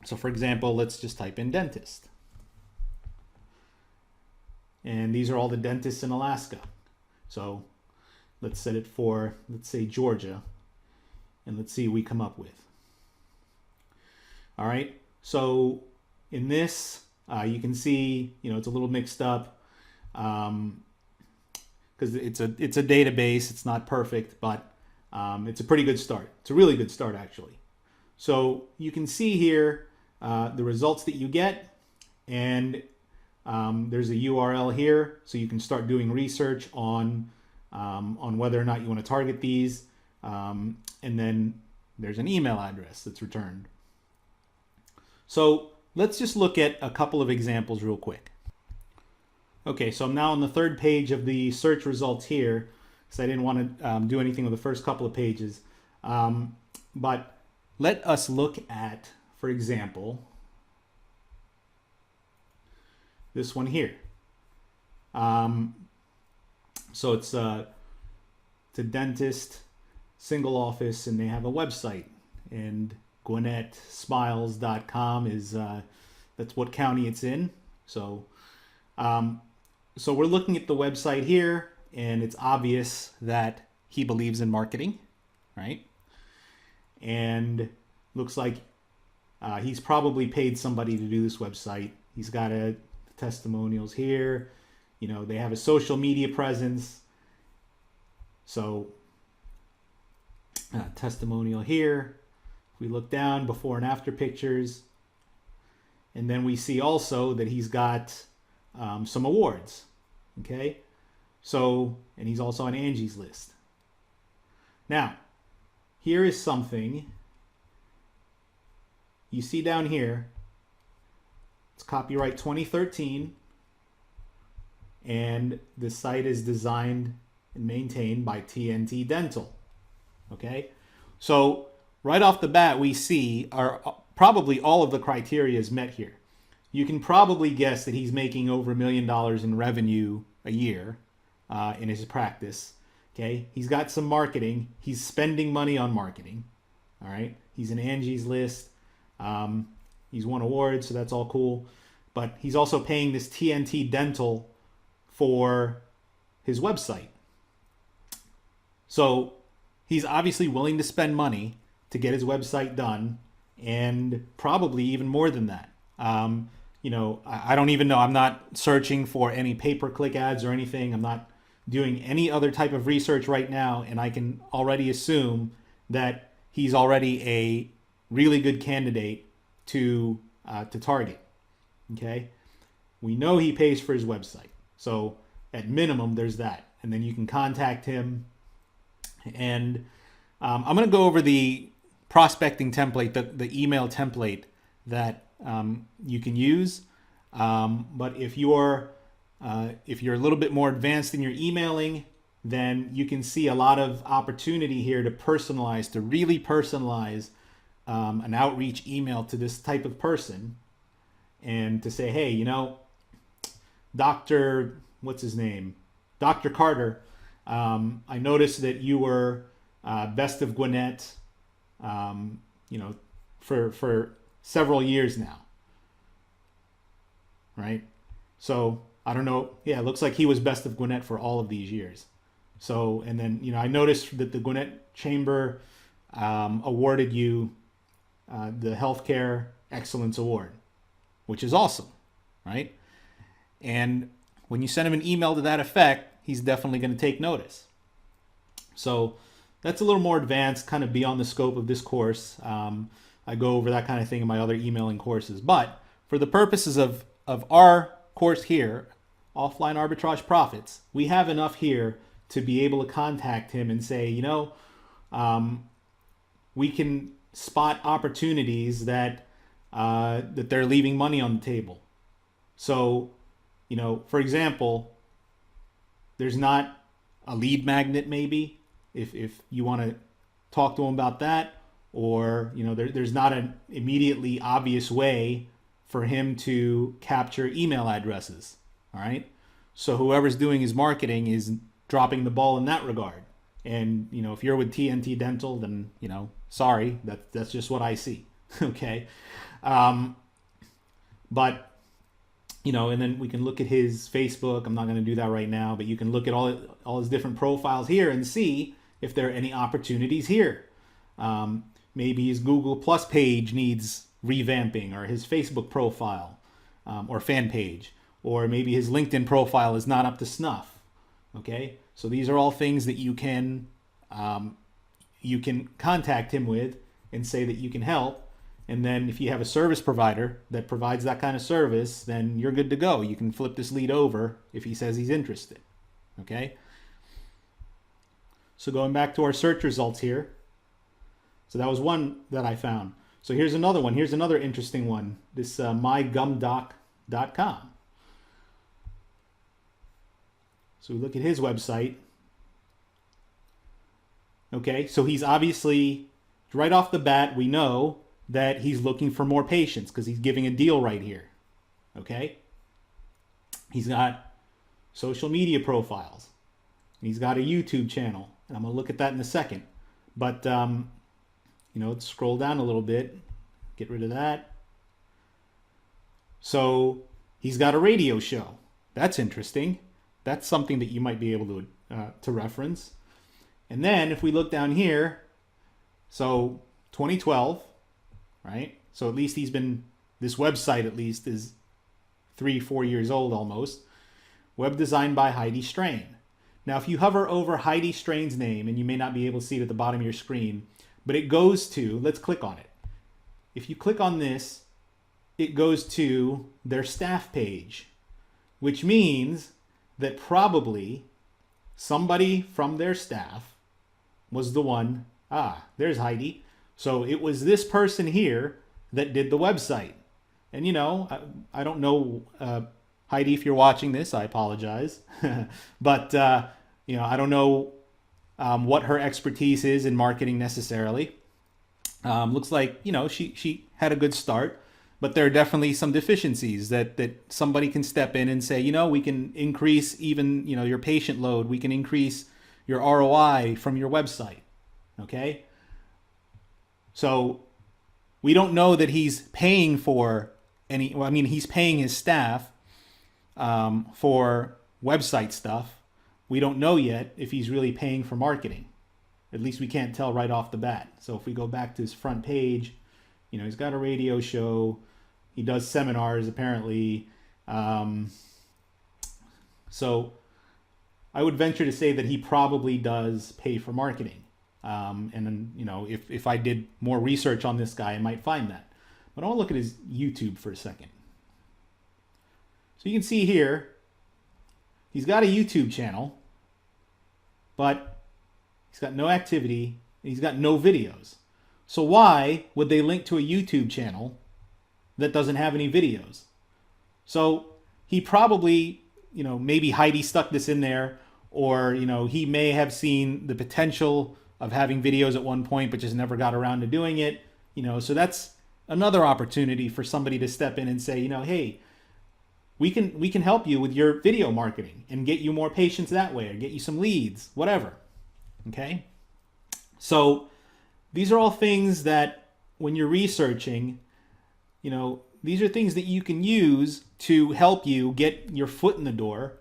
So for example, let's just type in dentist. And these are all the dentists in Alaska. So let's set it for, let's say, Georgia, and let's see what we come up with. All right. So in this, you can see, it's a little mixed up because it's a database. It's not perfect, but it's a pretty good start. It's a really good start, actually. So you can see here the results that you get, and there's a URL here, so you can start doing research on whether or not you want to target these, and then there's an email address that's returned. So let's just look at a couple of examples real quick. Okay, so I'm now on the third page of the search results here because I didn't want to do anything with the first couple of pages. But let us look at, for example, this one here. So it's a dentist, single office, and they have a website. And GwinnettSmiles.com is that's what county it's in. So we're looking at the website here, and it's obvious that he believes in marketing, right? And looks like he's probably paid somebody to do this website. He's got testimonials here. You know, they have a social media presence. So testimonial here. If we look down, before and after pictures. And then we see also that he's got some awards. Okay. So, and he's also on Angie's List. Now, here is something you see down here. It's copyright 2013. And the site is designed and maintained by TNT Dental. Okay. So right off the bat, we see probably all of the criteria is met here. You can probably guess that he's making over $1 million in revenue a year in his practice. Okay. He's got some marketing. He's spending money on marketing. All right. He's in Angie's List. He's won awards, so that's all cool. But he's also paying this TNT Dental for his website. So he's obviously willing to spend money to get his website done, and probably even more than that. You know, I don't even know. I'm not searching for any pay-per-click ads or anything. I'm not doing any other type of research right now, and I can already assume that he's already a really good candidate to target. Okay, we know he pays for his website, so at minimum there's that, and then you can contact him. And I'm going to go over the prospecting template, the email template that you can use. But if you're a little bit more advanced in your emailing, then you can see a lot of opportunity here to personalize, to really personalize an outreach email to this type of person, and to say, hey, you know, what's his name? Dr. Carter, I noticed that you were Best of Gwinnett, you know, for several years now, right? So I don't know. Yeah, it looks like he was Best of Gwinnett for all of these years. So, and then, you know, I noticed that the Gwinnett Chamber awarded you the Healthcare Excellence Award, which is awesome, right? And when you send him an email to that effect, he's definitely going to take notice. So that's a little more advanced, kind of beyond the scope of this course. I go over that kind of thing in my other emailing courses. But for the purposes of our course here, Offline Arbitrage Profits, we have enough here to be able to contact him and say, you know, we can spot opportunities that they're leaving money on the table. So, you know, for example, there's not a lead magnet maybe, if you want to talk to him about that, or, you know, there's not an immediately obvious way for him to capture email addresses. All right. So whoever's doing his marketing is dropping the ball in that regard. And, you know, if you're with TNT Dental, then, you know, sorry, that's just what I see. Okay. But, you know, and then we can look at his Facebook. I'm not going to do that right now, but you can look at all his different profiles here and see if there are any opportunities here. Maybe his Google Plus page needs revamping, or his Facebook profile, or fan page, or maybe his LinkedIn profile is not up to snuff. Okay, so these are all things that you can contact him with and say that you can help. And then if you have a service provider that provides that kind of service, then you're good to go. You can flip this lead over if he says he's interested. Okay. So going back to our search results here. So that was one that I found. So here's another one. Here's another interesting one. This mygumdoc.com. So we look at his website. Okay, so he's obviously, right off the bat, we know that he's looking for more patients because he's giving a deal right here. Okay, he's got social media profiles. He's got a YouTube channel, and I'm going to look at that in a second. But, let's scroll down a little bit, get rid of that. So he's got a radio show. That's interesting. That's something that you might be able to reference. And then if we look down here, so 2012, right? So at least this website at least is 3-4 years old almost. Web designed by Heidi Strain. Now, if you hover over Heidi Strain's name, and you may not be able to see it at the bottom of your screen, but it goes to, let's click on it. If you click on this, it goes to their staff page, which means that probably somebody from their staff was the one, there's Heidi. So it was this person here that did the website. And I don't know, Heidi, if you're watching this, I apologize. But, I don't know what her expertise is in marketing necessarily. Looks like, she had a good start, but there are definitely some deficiencies that somebody can step in and say, we can increase even, your patient load. We can increase your ROI from your website. Okay. So we don't know that he's paying for he's paying his staff for website stuff. We don't know yet if he's really paying for marketing. At least we can't tell right off the bat. So if we go back to his front page, he's got a radio show. He does seminars apparently. So I would venture to say that he probably does pay for marketing. And then, if I did more research on this guy, I might find that. But I want to look at his YouTube for a second. So you can see here, he's got a YouTube channel, but he's got no activity, and he's got no videos. So why would they link to a YouTube channel that doesn't have any videos? So he probably, maybe Heidi stuck this in there, or, he may have seen the potential of having videos at one point, but just never got around to doing it. So that's another opportunity for somebody to step in and say, hey, we can help you with your video marketing and get you more patients that way, or get you some leads, whatever. Okay. So these are all things that when you're researching, these are things that you can use to help you get your foot in the door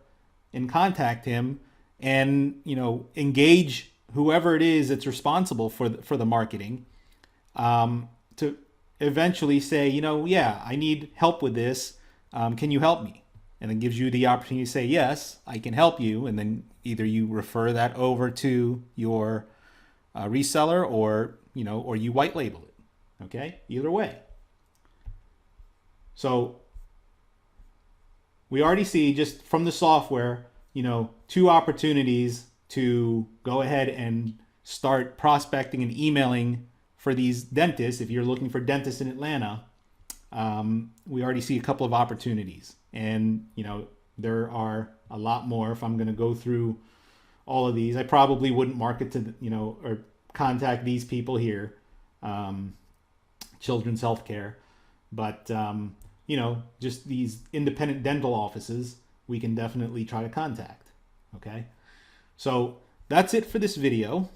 and contact him and, engage whoever it is that's responsible for the marketing, to eventually say, I need help with this. Can you help me? And then gives you the opportunity to say, yes, I can help you. And then either you refer that over to your reseller, or you white label it. Okay. Either way. So we already see just from the software, 2 opportunities to go ahead and start prospecting and emailing for these dentists. If you're looking for dentists in Atlanta, we already see a couple of opportunities, and there are a lot more. If I'm going to go through all of these, I probably wouldn't market to or contact these people here, Children's Healthcare, but just these independent dental offices we can definitely try to contact. Okay, so that's it for this video.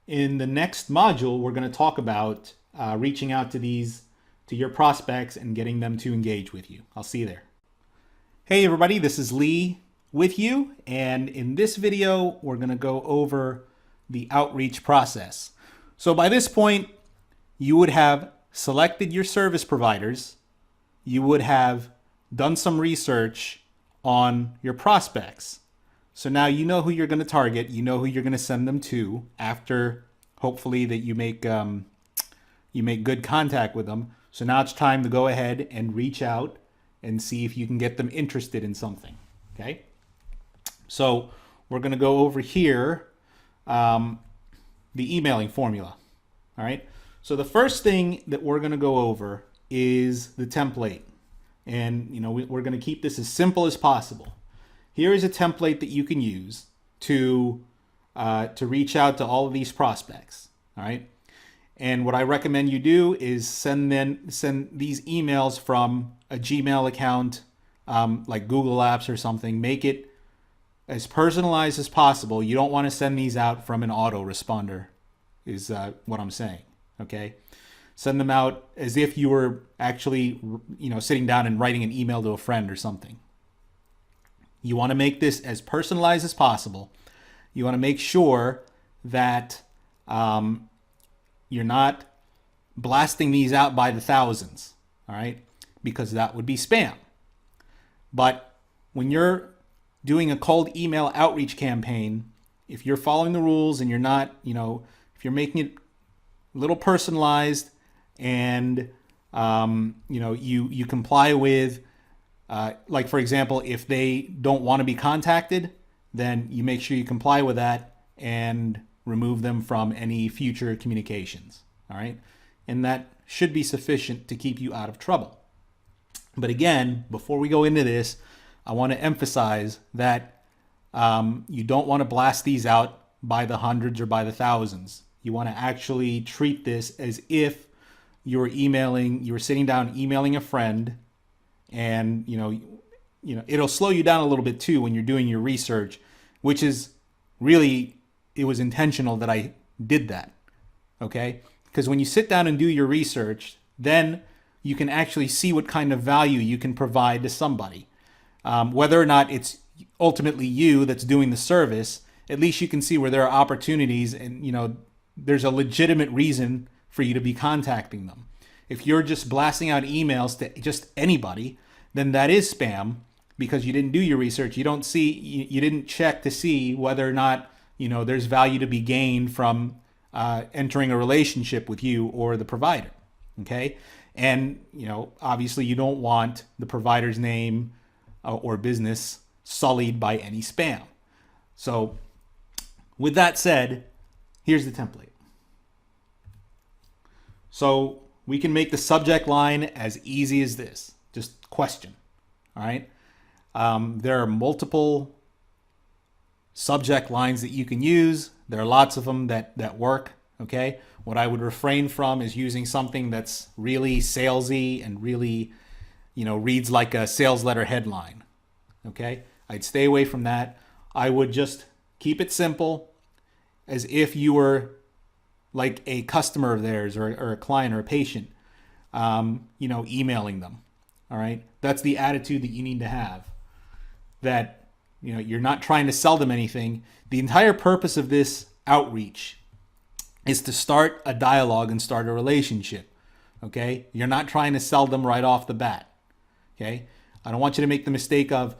In the next module, we're going to talk about reaching out to your prospects and getting them to engage with you. I'll see you there. Hey everybody, this is Lee with you, and in this video we're going to go over the outreach process. So by this point, you would have selected your service providers, you would have done some research on your prospects. So now you know who you're going to target, you know who you're going to send them to after hopefully that you make good contact with them. So now it's time to go ahead and reach out and see if you can get them interested in something. Okay. So we're going to go over here, the emailing formula. All right. So the first thing that we're going to go over is the template. And, we're going to keep this as simple as possible. here is a template that you can use to reach out to all of these prospects. All right. And what I recommend you do is send these emails from a Gmail account, like Google Apps or something. Make it as personalized as possible. You don't want to send these out from an autoresponder, is what I'm saying. Okay. Send them out as if you were actually, sitting down and writing an email to a friend or something. You want to make this as personalized as possible. You want to make sure that you're not blasting these out by the thousands, all right? Because that would be spam. But when you're doing a cold email outreach campaign, if you're following the rules and you're not, if you're making it a little personalized and, you comply with, like for example, if they don't want to be contacted, then you make sure you comply with that and remove them from any future communications. All right. And that should be sufficient to keep you out of trouble. But again, before we go into this, I want to emphasize that you don't want to blast these out by the hundreds or by the thousands. You want to actually treat this as if you were sitting down emailing a friend, and it'll slow you down a little bit too when you're doing your research, which is really, it was intentional that I did that. Okay? Because when you sit down and do your research, then you can actually see what kind of value you can provide to somebody. Whether or not it's ultimately you that's doing the service, at least you can see where there are opportunities and, there's a legitimate reason for you to be contacting them. If you're just blasting out emails to just anybody, then that is spam because you didn't do your research. You didn't check to see whether or not, there's value to be gained from entering a relationship with you or the provider. Okay. And, obviously you don't want the provider's name or business sullied by any spam. So with that said, here's the template. So we can make the subject line as easy as this, just question. All right. There are multiple subject lines that you can use. There are lots of them that work. Okay. What I would refrain from is using something that's really salesy and really, reads like a sales letter headline. Okay. I'd stay away from that. I would just keep it simple, as if you were like a customer of theirs or a client or a patient, emailing them. All right. That's the attitude that you need to have, that, you're not trying to sell them anything. The entire purpose of this outreach is to start a dialogue and start a relationship. Okay. You're not trying to sell them right off the bat. Okay. I don't want you to make the mistake of,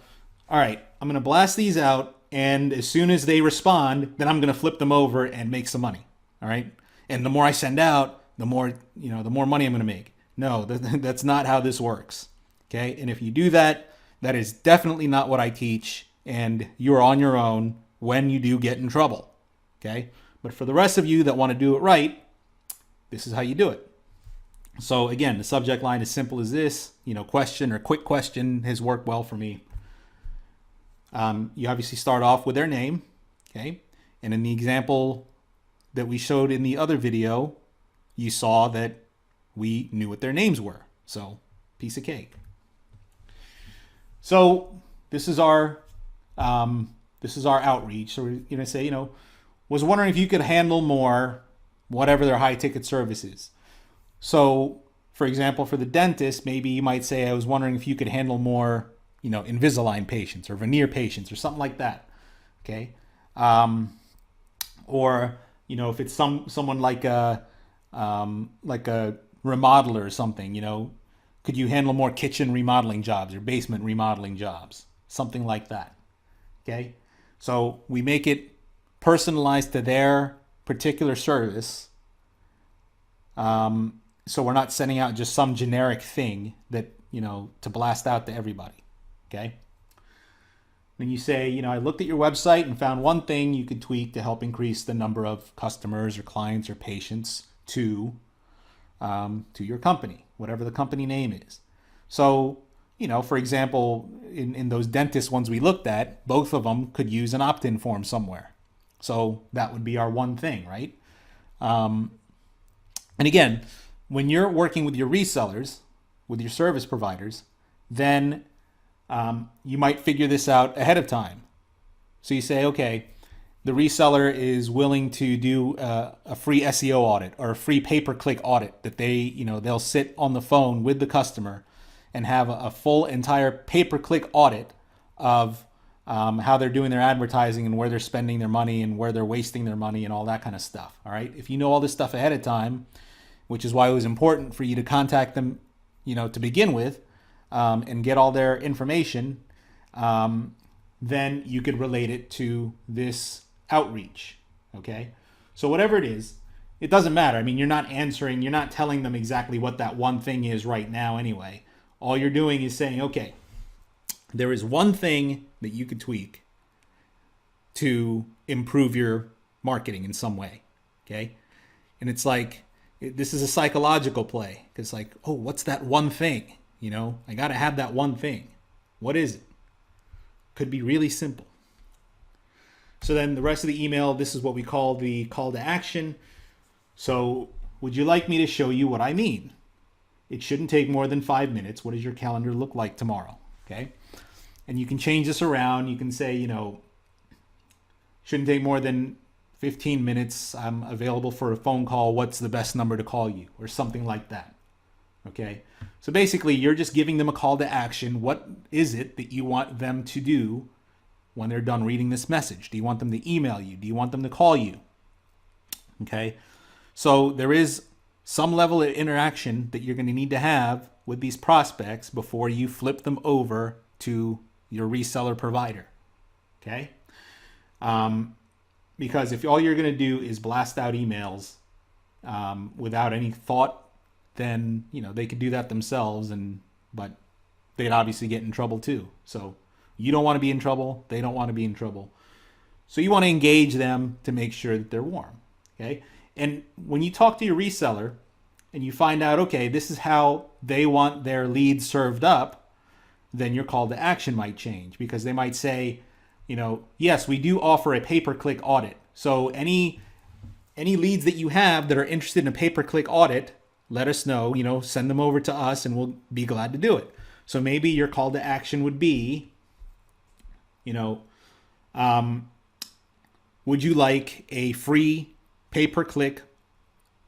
all right, I'm going to blast these out, and as soon as they respond, then I'm going to flip them over and make some money. All right. And the more I send out, the more money I'm going to make. No, that's not how this works. Okay. And if you do that, that is definitely not what I teach. And you're on your own when you do get in trouble. Okay. But for the rest of you that want to do it right, this is how you do it. So again, the subject line is simple as this, question or quick question has worked well for me. You obviously start off with their name. Okay. And in the example that we showed in the other video, you saw that we knew what their names were. So, piece of cake. So this is our outreach. So we're going to say, was wondering if you could handle more, whatever their high ticket service is. So, for example, for the dentist, maybe you might say, I was wondering if you could handle more, Invisalign patients or veneer patients or something like that. Okay. Or, if it's someone like a remodeler or something, could you handle more kitchen remodeling jobs or basement remodeling jobs? Something like that. Okay. So we make it personalized to their particular service. So we're not sending out just some generic thing that, to blast out to everybody. Okay. When you say, I looked at your website and found one thing you could tweak to help increase the number of customers or clients or patients to your company, whatever the company name is. So, for example, in those dentist ones we looked at, both of them could use an opt-in form somewhere. So that would be our one thing, right? And again, when you're working with your resellers, with your service providers, then you might figure this out ahead of time. So you say, okay, the reseller is willing to do a free SEO audit or a free pay-per-click audit that they'll sit on the phone with the customer and have a full entire pay-per-click audit of how they're doing their advertising and where they're spending their money and where they're wasting their money and all that kind of stuff. All right. If you know all this stuff ahead of time, which is why it was important for you to contact them, to begin with, and get all their information, then you could relate it to this outreach. Okay. So whatever it is, it doesn't matter. I mean, you're not telling them exactly what that one thing is right now anyway. All you're doing is saying, okay, there is one thing that you could tweak to improve your marketing in some way. Okay. And it's like, this is a psychological play. It's like, oh, what's that one thing? I got to have that one thing. What is it? Could be really simple. So then the rest of the email, this is what we call the call to action. So would you like me to show you what I mean? It shouldn't take more than 5 minutes. What does your calendar look like tomorrow? Okay. And you can change this around. You can say, shouldn't take more than 15 minutes. I'm available for a phone call. What's the best number to call you? Or something like that. Okay. So basically, you're just giving them a call to action. What is it that you want them to do when they're done reading this message? Do you want them to email you? Do you want them to call you? Okay. So there is some level of interaction that you're going to need to have with these prospects before you flip them over to your reseller provider. Okay. Because if all you're going to do is blast out emails without any thought, then they could do that themselves, but they'd obviously get in trouble too. So you don't want to be in trouble. They don't want to be in trouble. So you want to engage them to make sure that they're warm. Okay. And when you talk to your reseller and you find out, okay, this is how they want their leads served up, then your call to action might change, because they might say, yes, we do offer a pay-per-click audit. So any leads that you have that are interested in a pay-per-click audit, let us know, send them over to us and we'll be glad to do it. So maybe your call to action would be, would you like a free pay-per-click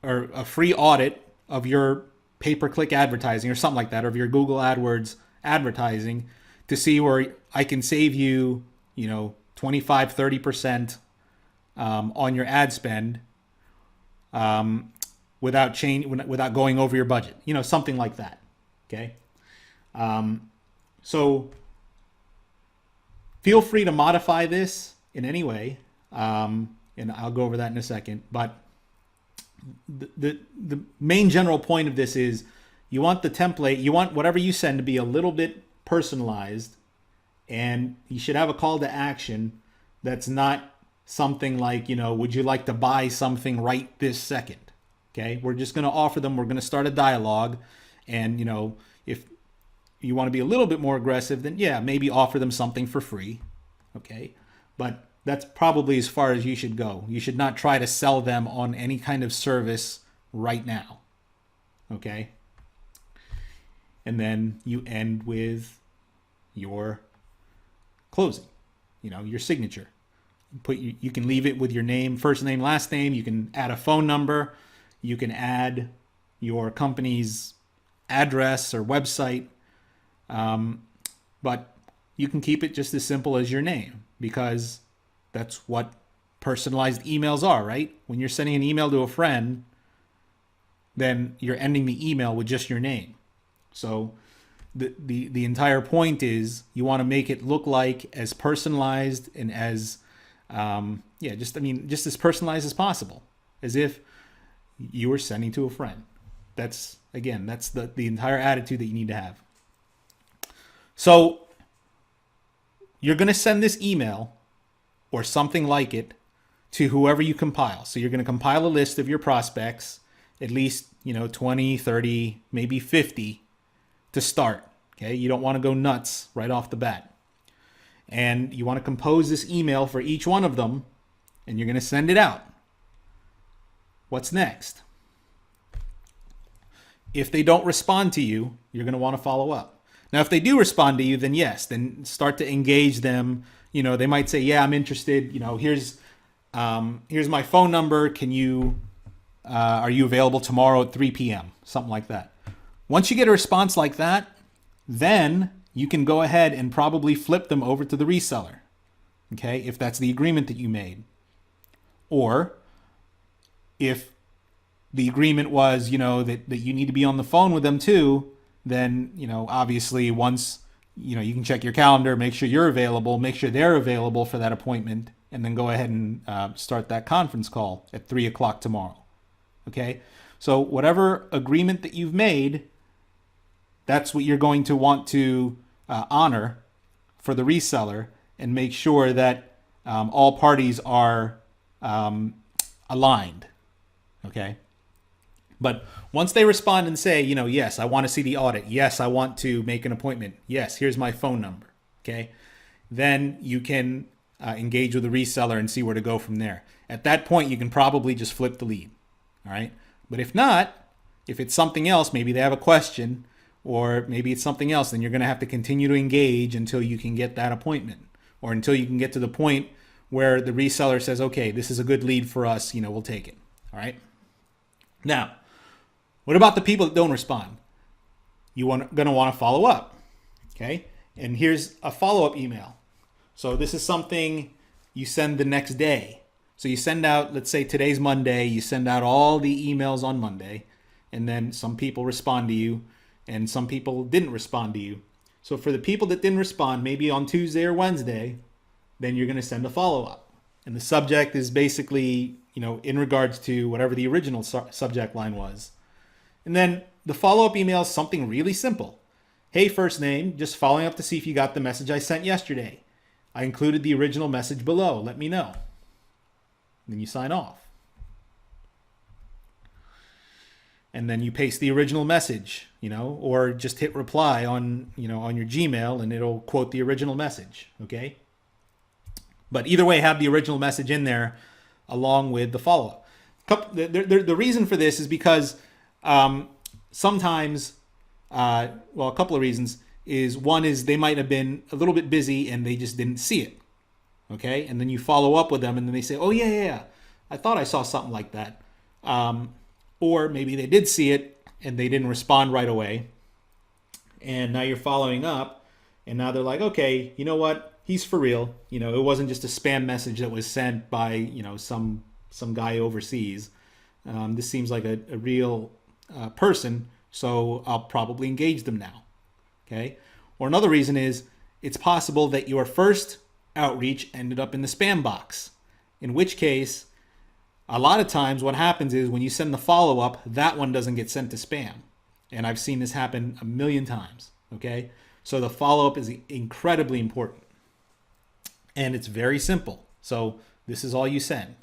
or a free audit of your pay-per-click advertising or something like that, or of your Google AdWords advertising, to see where I can save you, 25, 30% on your ad spend without going over your budget, something like that. Okay. So feel free to modify this in any way. And I'll go over that in a second, but the main general point of this is you want the template, you want whatever you send to be a little bit personalized, and you should have a call to action that's not something like, would you like to buy something right this second? Okay. We're just going to offer them, we're going to start a dialogue, and if you want to be a little bit more aggressive, then yeah, maybe offer them something for free. Okay. But that's probably as far as you should go. You should not try to sell them on any kind of service right now. Okay. And then you end with your closing, your signature. You can leave it with your name, first name, last name. You can add a phone number. You can add your company's address or website. But you can keep it just as simple as your name, because that's what personalized emails are, right? When you're sending an email to a friend, then you're ending the email with just your name. So the entire point is you want to make it look like as personalized and as just as personalized as possible, as if you were sending to a friend. That's the entire attitude that you need to have. So you're going to send this email or something like it to whoever you compile. So you're going to compile a list of your prospects, at least 20, 30, maybe 50 to start. Okay, you don't want to go nuts right off the bat. And you want to compose this email for each one of them, and you're going to send it out. What's next? If they don't respond to you, you're going to want to follow up. Now, if they do respond to you, then yes, then start to engage them. You know, they might say, yeah, I'm interested. You know, here's my phone number. Are you available tomorrow at 3 p.m.? Something like that. Once you get a response like that, then you can go ahead and probably flip them over to the reseller. Okay, if that's the agreement that you made. Or if the agreement was, you know, that you need to be on the phone with them too, then, you know, obviously once, you know, you can check your calendar, make sure you're available, make sure they're available for that appointment, and then go ahead and start that conference call at 3 o'clock tomorrow. Okay, so whatever agreement that you've made, that's what you're going to want to honor for the reseller, and make sure that all parties are aligned. Okay. But once they respond and say, you know, yes, I want to see the audit. Yes, I want to make an appointment. Yes, here's my phone number. Okay. Then you can engage with the reseller and see where to go from there. At that point, you can probably just flip the lead. All right. But if not, if it's something else, maybe they have a question, or maybe it's something else, then you're going to have to continue to engage until you can get that appointment, or until you can get to the point where the reseller says, okay, this is a good lead for us. You know, we'll take it. All right. Now, what about the people that don't respond? You're going to want to follow up. Okay. And here's a follow-up email. So this is something you send the next day. So you send out, let's say today's Monday, you send out all the emails on Monday, and then some people respond to you and some people didn't respond to you. So for the people that didn't respond, maybe on Tuesday or Wednesday, then you're going to send a follow-up. And the subject is basically, you know, in regards to whatever the original subject line was. And then the follow-up email is something really simple. Hey, first name, just following up to see if you got the message I sent yesterday. I included the original message below. Let me know. Then you sign off. And then you paste the original message, you know, or just hit reply on, you know, on your Gmail, and it'll quote the original message. Okay. But either way, have the original message in there along with the follow-up. The reason for this is because sometimes, a couple of reasons is, one is they might have been a little bit busy and they just didn't see it. Okay. And then you follow up with them and then they say, oh yeah. I thought I saw something like that. Or maybe they did see it and they didn't respond right away. And now you're following up and now they're like, okay, you know what? He's for real. You know, it wasn't just a spam message that was sent by, you know, some guy overseas. This seems like a real person, so I'll probably engage them now. Okay. Or another reason is it's possible that your first outreach ended up in the spam box, in which case a lot of times what happens is when you send the follow-up, that one doesn't get sent to spam. And I've seen this happen a million times. Okay. So the follow-up is incredibly important. And it's very simple. So this is all you send.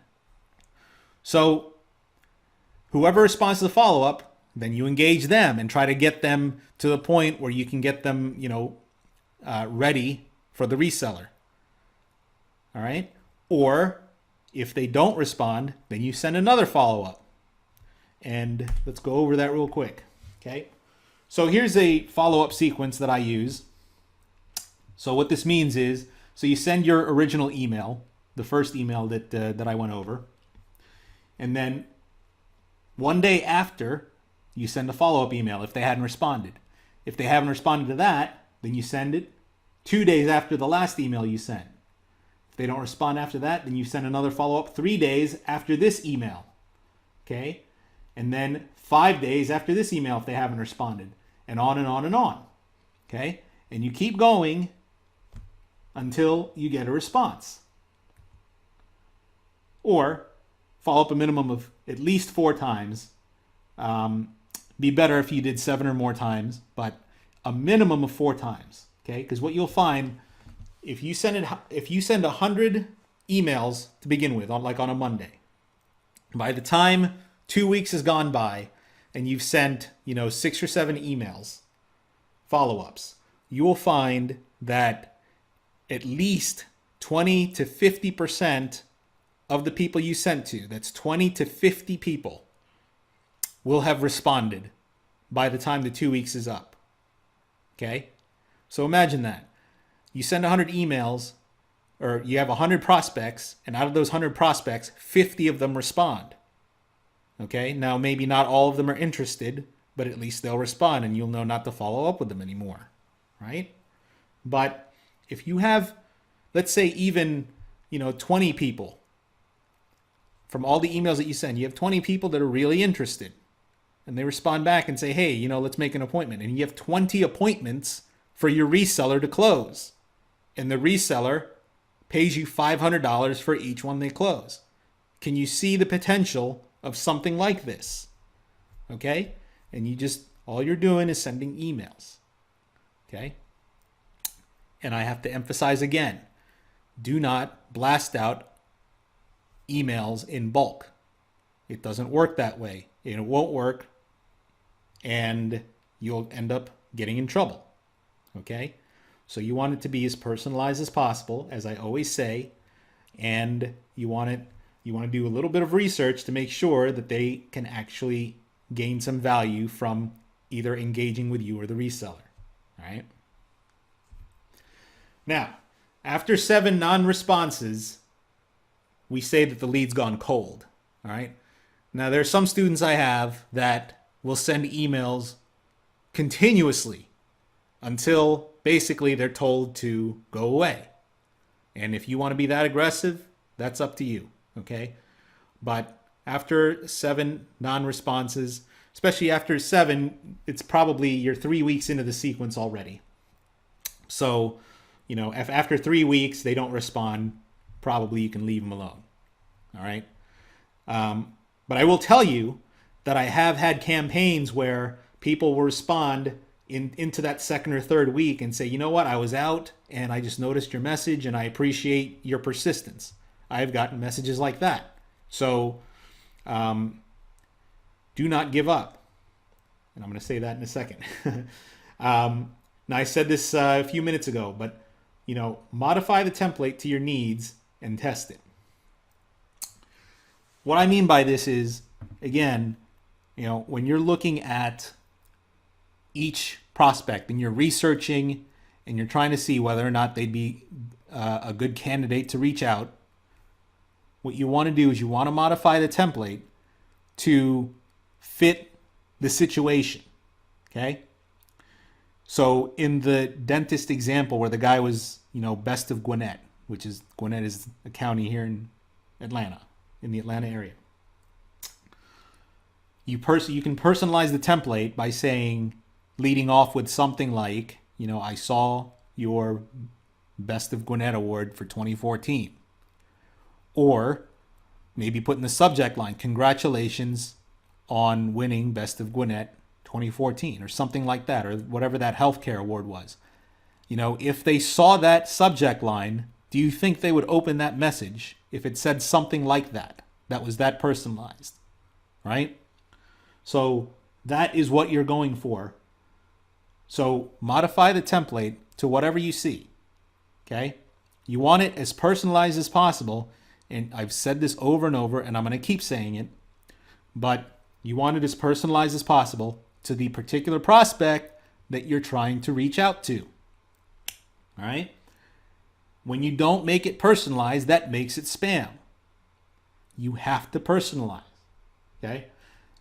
So whoever responds to the follow-up, then you engage them and try to get them to the point where you can get them, you know, ready for the reseller. All right. Or if they don't respond, then you send another follow-up. And let's go over that real quick. Okay. So here's a follow-up sequence that I use. So what this means is, so you send your original email, the first email that I went over, and then one day after, you send a follow-up email if they hadn't responded. If they haven't responded to that, then you send it 2 days after the last email you sent. If they don't respond after that, then you send another follow-up 3 days after this email. Okay? And then 5 days after this email if they haven't responded. And on and on and on. Okay? And you keep going until you get a response. Or follow up a minimum of at least 4 times. Be better if you did 7 or more times, but a minimum of 4 times. Okay? Because what you'll find, if you send 100 emails to begin with, like on a Monday, by the time 2 weeks has gone by and you've sent, 6 or 7 emails, follow-ups, you will find that at least 20 to 50% of the people you sent to, that's 20 to 50 people, will have responded by the time the 2 weeks is up. Okay? So imagine that. You send 100 emails, or you have 100 prospects, and out of those 100 prospects, 50 of them respond. Okay? Now, maybe not all of them are interested, but at least they'll respond, and you'll know not to follow up with them anymore. Right? But if you have, let's say, even 20 people, from all the emails that you send, you have 20 people that are really interested, and they respond back and say, hey, let's make an appointment. And you have 20 appointments for your reseller to close. And the reseller pays you $500 for each one they close. Can you see the potential of something like this? Okay? And all you're doing is sending emails. Okay? And I have to emphasize again, do not blast out emails in bulk. It doesn't work that way. It won't work, and you'll end up getting in trouble. Okay? So you want it to be as personalized as possible, as I always say, and you want to do a little bit of research to make sure that they can actually gain some value from either engaging with you or the reseller. All right? Now, after 7 non-responses, we say that the lead's gone cold. All right? Now, there are some students I have that will send emails continuously until basically they're told to go away. And if you want to be that aggressive, that's up to you. Okay? But after 7 non-responses, especially after 7, it's probably you're 3 weeks into the sequence already. So, if after 3 weeks they don't respond, probably you can leave them alone. All right? But I will tell you that I have had campaigns where people will respond into that second or third week and say, you know what, I was out and I just noticed your message and I appreciate your persistence. I've gotten messages like that. So do not give up. And I'm going to say that in a second. Now, I said this a few minutes ago, but modify the template to your needs and test it. What I mean by this is, again, when you're looking at each prospect and you're researching and you're trying to see whether or not they'd be a good candidate to reach out, what you want to do is you want to modify the template to fit the situation. Okay? So in the dentist example where the guy was, best of Gwinnett, which is Gwinnett is a county here in Atlanta, in the Atlanta area. You can personalize the template by saying, leading off with something like, I saw your Best of Gwinnett award for 2014. Or maybe put in the subject line, congratulations on winning Best of Gwinnett 2014, or something like that, or whatever that healthcare award was. If they saw that subject line, do you think they would open that message if it said something like that was that personalized, right? So that is what you're going for. So modify the template to whatever you see, okay? You want it as personalized as possible, and I've said this over and over, and I'm going to keep saying it, but you want it as personalized as possible to the particular prospect that you're trying to reach out to, all right? When you don't make it personalized, that makes it spam. You have to personalize, okay?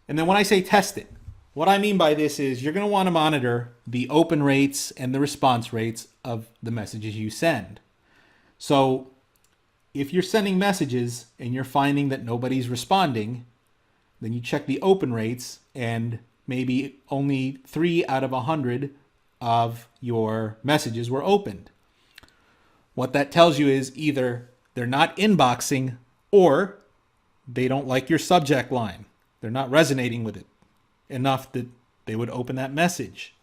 And then when I say test it, what I mean by this is you're going to want to monitor the open rates and the response rates of the messages you send. So if you're sending messages and you're finding that nobody's responding, then you check the open rates, and maybe only 3 out of 100 of your messages were opened. What that tells you is either they're not inboxing or they don't like your subject line. They're not resonating with it enough that they would open that message.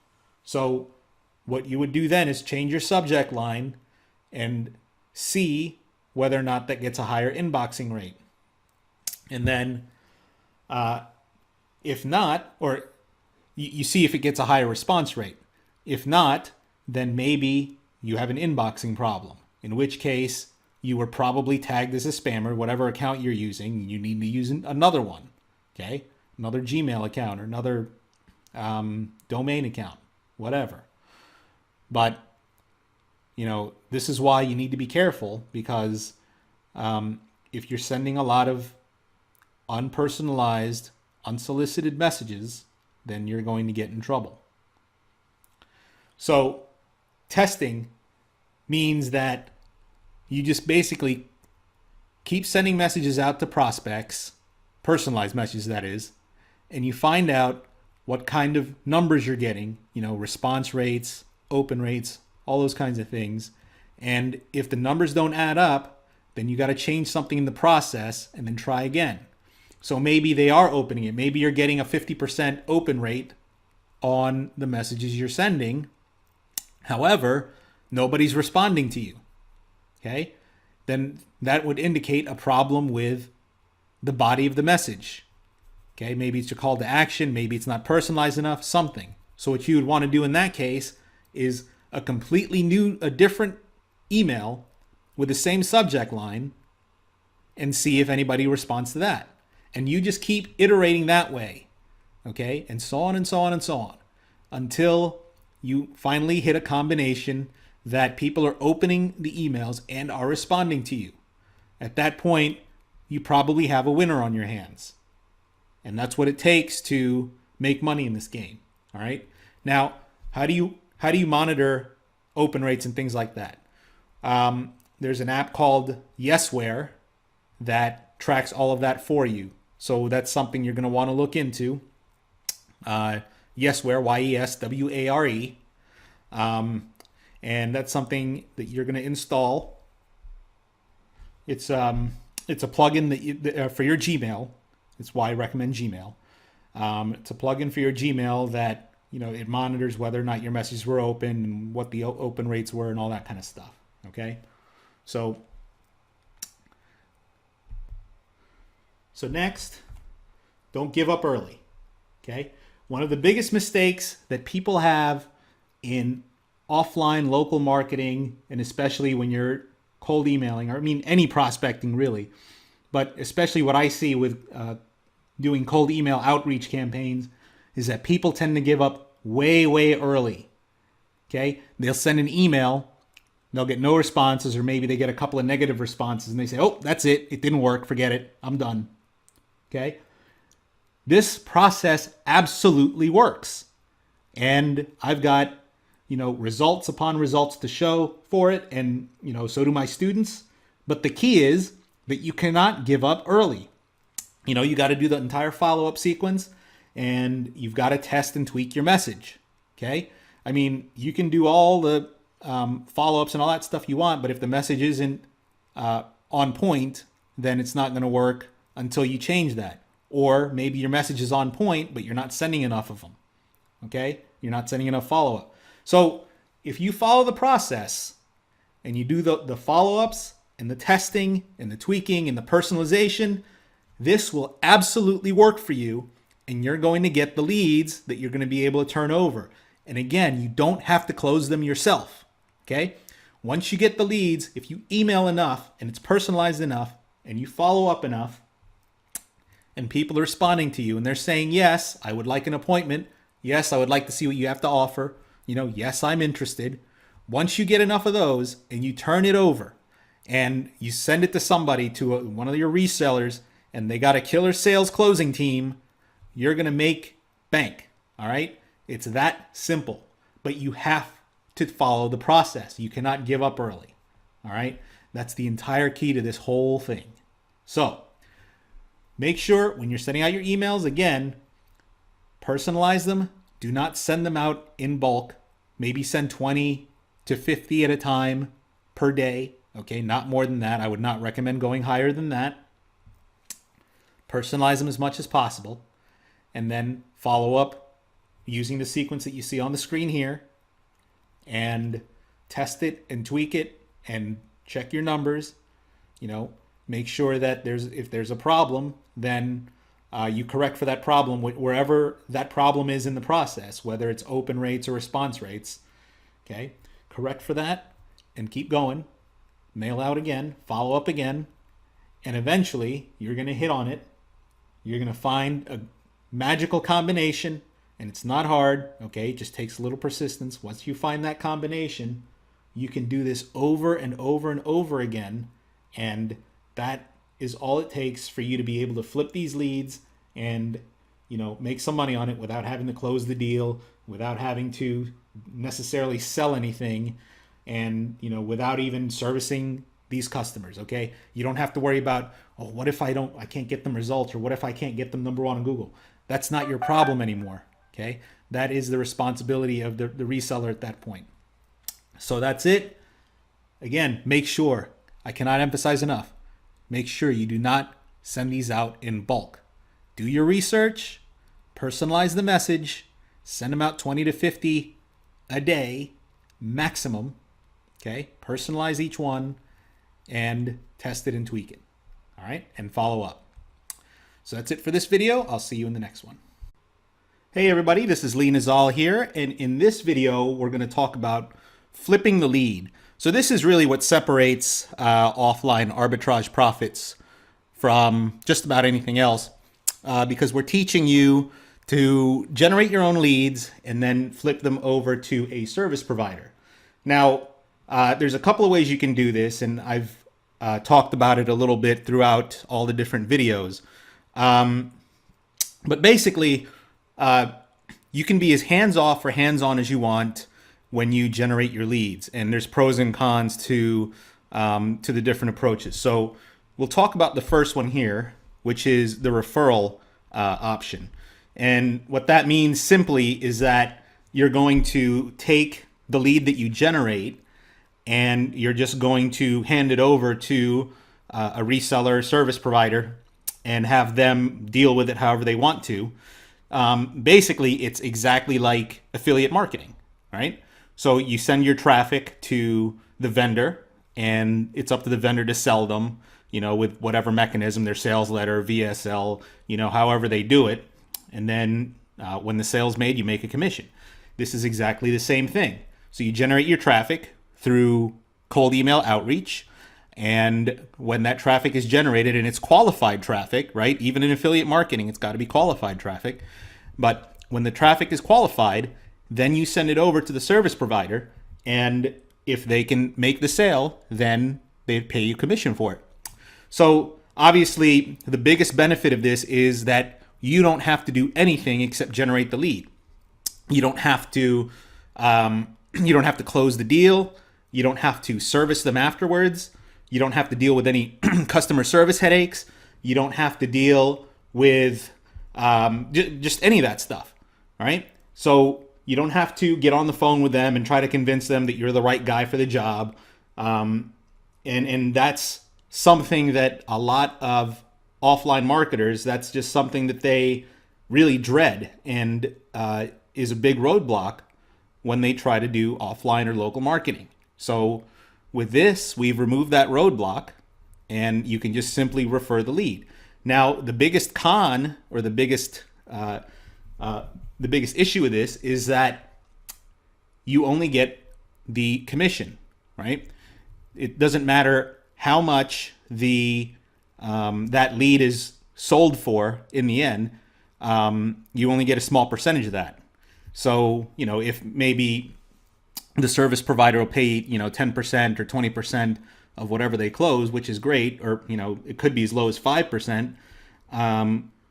So what you would do then is change your subject line and see whether or not that gets a higher inboxing rate. And then if not, or you see if it gets a higher response rate. If not, then maybe you have an inboxing problem, in which case you were probably tagged as a spammer. Whatever account you're using, you need to use another one, okay? Another Gmail account or another domain account, whatever. But, this is why you need to be careful, because if you're sending a lot of unpersonalized, unsolicited messages, then you're going to get in trouble. So testing means that you just basically keep sending messages out to prospects, personalized messages that is, and you find out what kind of numbers you're getting, response rates, open rates, all those kinds of things. And if the numbers don't add up, then you got to change something in the process and then try again. So maybe they are opening it. Maybe you're getting a 50% open rate on the messages you're sending. However, nobody's responding to you. Okay? Then that would indicate a problem with the body of the message. Okay? Maybe it's your call to action. Maybe it's not personalized enough, something. So what you would want to do in that case is a different email with the same subject line and see if anybody responds to that. And you just keep iterating that way. Okay? And so on and so on and so on until you finally hit a combination that people are opening the emails and are responding to you. At that point, you probably have a winner on your hands. And that's what it takes to make money in this game. All right? Now, how do you monitor open rates and things like that? There's an app called Yesware that tracks all of that for you. So that's something you're going to want to look into. Yesware, Y-E-S-W-A-R-E. And that's something that you're going to install. It's a plugin for your Gmail. It's why I recommend Gmail. It's a plugin for your Gmail that it monitors whether or not your messages were open and what the open rates were and all that kind of stuff. Okay, so next, don't give up early. Okay, one of the biggest mistakes that people have in offline local marketing, and especially when you're cold emailing, or any prospecting really, but especially what I see with doing cold email outreach campaigns, is that people tend to give up way, way early. Okay, they'll send an email, they'll get no responses, or maybe they get a couple of negative responses, and they say, "Oh, that's it. It didn't work. Forget it. I'm done." Okay, this process absolutely works, and I've got results upon results to show for it, and so do my students. But the key is that you cannot give up early. You got to do the entire follow-up sequence, and you've got to test and tweak your message. Okay, you can do all the follow-ups and all that stuff you want, but if the message isn't on point, then it's not going to work until you change that. Or maybe your message is on point, but you're not sending enough of them. Okay, you're not sending enough follow-up. So if you follow the process and you do the follow-ups and the testing and the tweaking and the personalization, this will absolutely work for you, and you're going to get the leads that you're going to be able to turn over. And again, you don't have to close them yourself. Okay? Once you get the leads, if you email enough and it's personalized enough and you follow up enough and people are responding to you and they're saying, "Yes, I would like an appointment. Yes, I would like to see what you have to offer. Yes, I'm interested." Once you get enough of those and you turn it over and you send it to somebody, to one of your resellers, and they got a killer sales closing team, you're going to make bank. All right? It's that simple. But you have to follow the process. You cannot give up early. All right? That's the entire key to this whole thing. So make sure when you're sending out your emails, again, personalize them. Do not send them out in bulk. Maybe send 20 to 50 at a time per day. Okay, not more than that. I would not recommend going higher than that. Personalize them as much as possible. And then follow up using the sequence that you see on the screen here. And test it and tweak it and check your numbers. Make sure that if there's a problem, then you correct for that problem wherever that problem is in the process, whether it's open rates or response rates. Okay, correct for that and keep going. Mail out again, follow up again, and eventually you're going to hit on it. You're going to find a magical combination, and it's not hard. Okay, it just takes a little persistence. Once you find that combination, you can do this over and over and over again, and that is all it takes for you to be able to flip these leads and, you know, make some money on it without having to close the deal, without having to necessarily sell anything, and, you know, without even servicing these customers. Okay, you don't have to worry about, oh, what if I can't get them results, or what if I can't get them number one on Google. That's not your problem anymore. Okay, that is the responsibility of the reseller at that point. So that's it. Again, make sure, I cannot emphasize enough, make sure you do not send these out in bulk. Do your research, personalize the message, send them out 20 to 50 a day maximum. Okay, personalize each one and test it and tweak it. All right, and follow up. So that's it for this video. I'll see you in the next one. Hey everybody, this is Lee Nazal here, and in this video we're going to talk about flipping the lead. So this is really what separates offline arbitrage profits from just about anything else, because we're teaching you to generate your own leads and then flip them over to a service provider. Now, there's a couple of ways you can do this, and I've talked about it a little bit throughout all the different videos. But basically, you can be as hands-off or hands-on as you want when you generate your leads, and there's pros and cons to the different approaches. So we'll talk about the first one here, which is the referral option. And what that means simply is that you're going to take the lead that you generate and you're just going to hand it over to a reseller service provider and have them deal with it however they want to. Basically, it's exactly like affiliate marketing, right? So you send your traffic to the vendor, and it's up to the vendor to sell them, you know, with whatever mechanism, their sales letter, VSL, you know, however they do it. And then when the sale's made, you make a commission. This is exactly the same thing. So you generate your traffic through cold email outreach. And when that traffic is generated, and it's qualified traffic, right? Even in affiliate marketing, it's got to be qualified traffic. But when the traffic is qualified, then you send it over to the service provider. And if they can make the sale, then they pay you commission for it. So obviously, the biggest benefit of this is that you don't have to do anything except generate the lead. You don't have to close the deal. You don't have to service them afterwards. You don't have to deal with any customer service headaches. You don't have to deal with just any of that stuff. All right. So you don't have to get on the phone with them and try to convince them that you're the right guy for the job. And that's something that a lot of offline marketers, that's just something that they really dread and is a big roadblock when they try to do offline or local marketing. So with this, we've removed that roadblock, and you can just simply refer the lead. Now, the biggest con, or the biggest issue with this is that you only get the commission, right? It doesn't matter how much that lead is sold for in the end. You only get a small percentage of that. So, you know, if maybe the service provider will pay, 10% or 20% of whatever they close, which is great, or, it could be as low as 5%.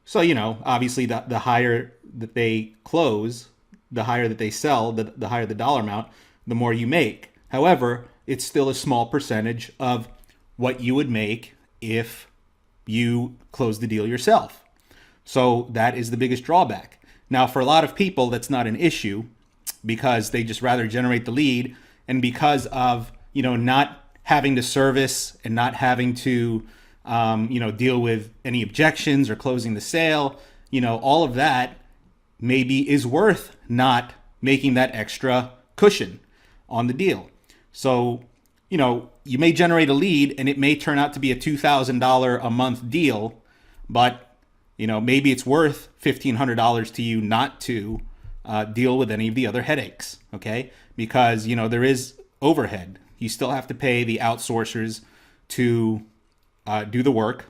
So, obviously the higher that they close, the higher that they sell, the higher the dollar amount, the more you make. However, it's still a small percentage of what you would make if you close the deal yourself. So that is the biggest drawback. Now, for a lot of people, that's not an issue because they just rather generate the lead, and because of, not having to service and not having to, deal with any objections or closing the sale, all of that maybe is worth not making that extra cushion on the deal. So, you may generate a lead and it may turn out to be a $2,000 a month deal, but maybe it's worth $1,500 to you not to deal with any of the other headaches, okay? Because, there is overhead. You still have to pay the outsourcers to do the work,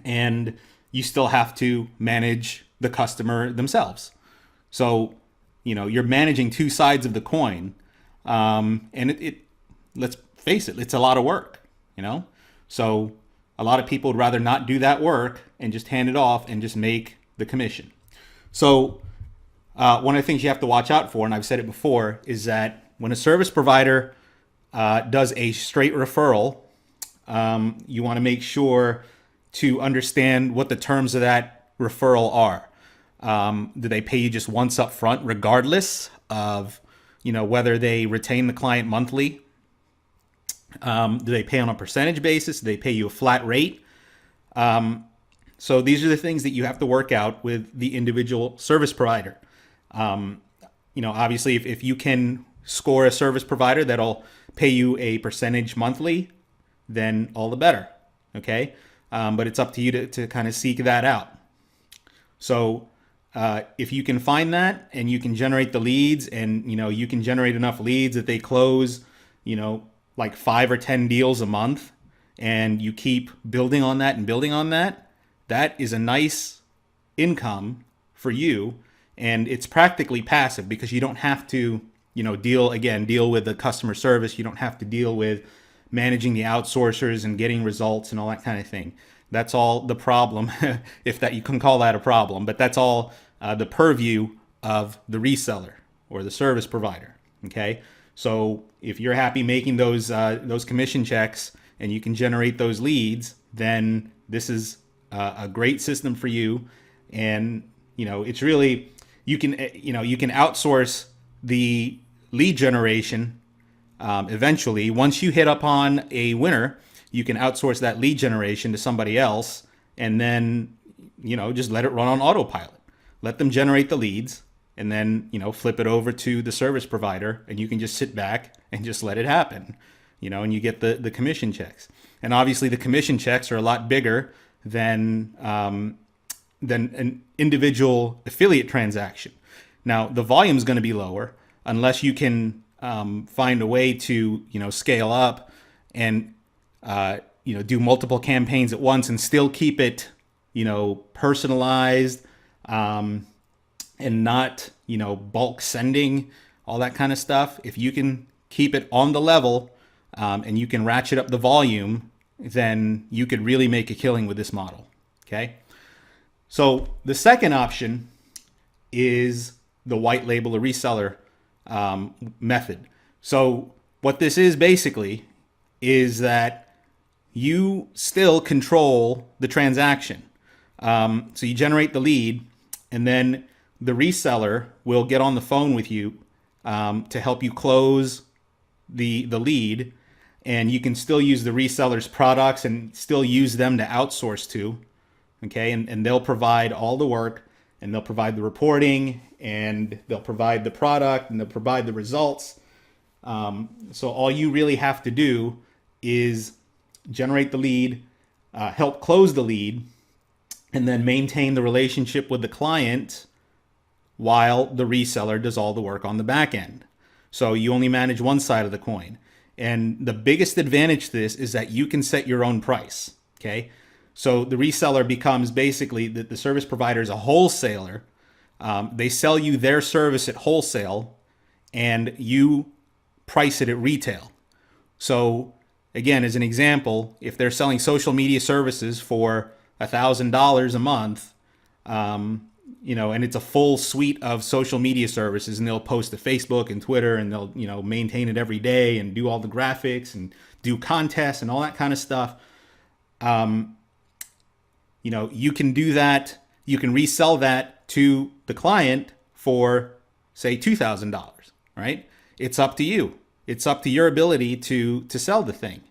and you still have to manage the customer themselves. So, you're managing two sides of the coin, and it let's face it, it's a lot of work, So a lot of people would rather not do that work and just hand it off and just make the commission. So one of the things you have to watch out for, and I've said it before, is that when a service provider does a straight referral, you want to make sure to understand what the terms of that referral are. Do they pay you just once up front, regardless of whether they retain the client monthly? Do they pay on a percentage basis? Do they pay you a flat rate? So these are the things that you have to work out with the individual service provider. Obviously, if you can score a service provider that'll pay you a percentage monthly, then all the better. Okay. But it's up to you to kind of seek that out. So if you can find that and you can generate the leads, and you can generate enough leads that they close, like 5 or 10 deals a month, and you keep building on that and building on that, that is a nice income for you. And it's practically passive because you don't have to, deal with the customer service. You don't have to deal with managing the outsourcers and getting results and all that kind of thing. That's all the problem, if that you can call that a problem, but that's all the purview of the reseller or the service provider. Okay. So if you're happy making those commission checks and you can generate those leads, then this is a great system for you. And it's really, you can outsource the lead generation eventually. Once you hit upon a winner, you can outsource that lead generation to somebody else, and then just let it run on autopilot. Let them generate the leads, and then flip it over to the service provider, and you can just sit back and just let it happen, and you get the commission checks. And obviously the commission checks are a lot bigger than an individual affiliate transaction. Now the volume is going to be lower unless you can find a way to scale up and do multiple campaigns at once and still keep it personalized, and not, bulk sending, all that kind of stuff. If you can keep it on the level, and you can ratchet up the volume, then you could really make a killing with this model. Okay. So the second option is the white label or reseller method. So what this is basically is that you still control the transaction. So you generate the lead, and then the reseller will get on the phone with you to help you close the lead, and you can still use the reseller's products and still use them to outsource to. Okay, and they'll provide all the work, and they'll provide the reporting, and they'll provide the product, and they'll provide the results. So all you really have to do is generate the lead, help close the lead, and then maintain the relationship with the client while the reseller does all the work on the back end. So you only manage one side of the coin. And the biggest advantage to this is that you can set your own price. Okay. So the reseller becomes basically the service provider is a wholesaler. They sell you their service at wholesale, and you price it at retail. So again, as an example, if they're selling social media services for $1,000 a month, and it's a full suite of social media services, and they'll post to Facebook and Twitter, and they'll, maintain it every day and do all the graphics and do contests and all that kind of stuff. You can do that. You can resell that to the client for, say, $2,000, right? It's up to you. It's up to your ability to sell the thing.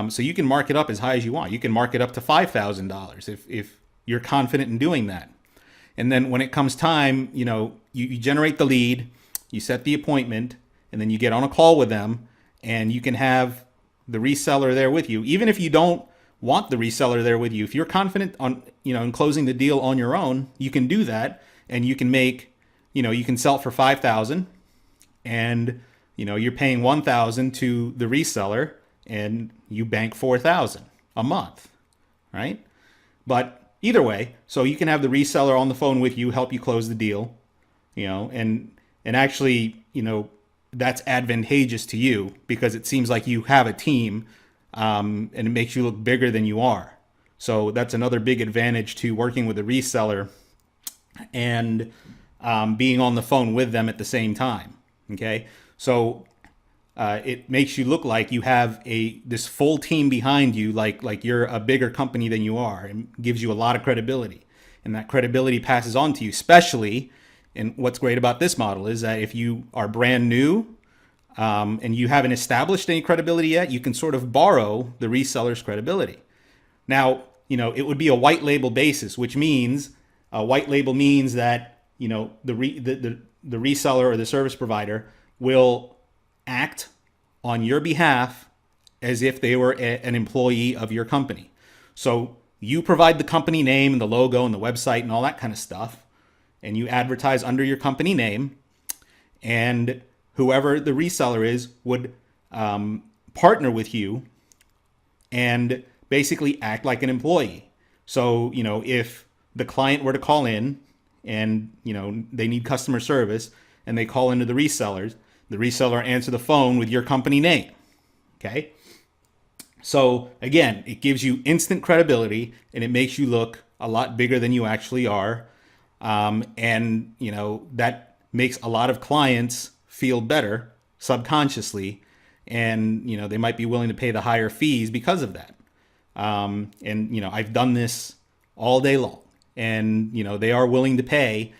So you can mark it up as high as you want. You can mark it up to $5,000 if you're confident in doing that. And then when it comes time, you generate the lead, you set the appointment, and then you get on a call with them, and you can have the reseller there with you. Even if you don't want the reseller there with you, if you're confident on, in closing the deal on your own, you can do that, and you can make, you can sell it for 5,000, and you're paying 1,000 to the reseller, and you bank 4,000 a month, right? But either way, so you can have the reseller on the phone with you, help you close the deal, and actually, that's advantageous to you because it seems like you have a team, and it makes you look bigger than you are. So that's another big advantage to working with a reseller and being on the phone with them at the same time. Okay, so it makes you look like you have this full team behind you, like you're a bigger company than you are, and gives you a lot of credibility. And that credibility passes on to you, especially. And what's great about this model is that if you are brand new and you haven't established any credibility yet, you can sort of borrow the reseller's credibility. Now, it would be a white label basis, which means a white label means that the reseller or the service provider will act on your behalf as if they were an employee of your company. So you provide the company name and the logo and the website and all that kind of stuff, and you advertise under your company name, and whoever the reseller is would partner with you and basically act like an employee. So, if the client were to call in and, they need customer service and they call into the reseller answer the phone with your company name. Okay. So again, it gives you instant credibility and it makes you look a lot bigger than you actually are. And that makes a lot of clients feel better subconsciously, and they might be willing to pay the higher fees because of that. And I've done this all day long, and they are willing to pay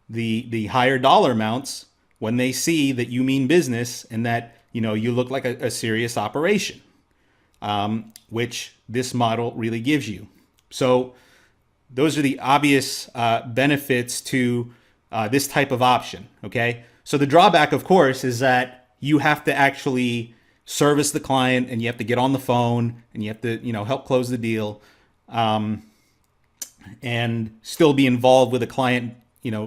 the higher dollar amounts when they see that you mean business and that you look like a serious operation, which this model really gives you. So those are the obvious benefits to this type of option. Okay, so the drawback, of course, is that you have to actually service the client, and you have to get on the phone, and you have to help close the deal, and still be involved with the client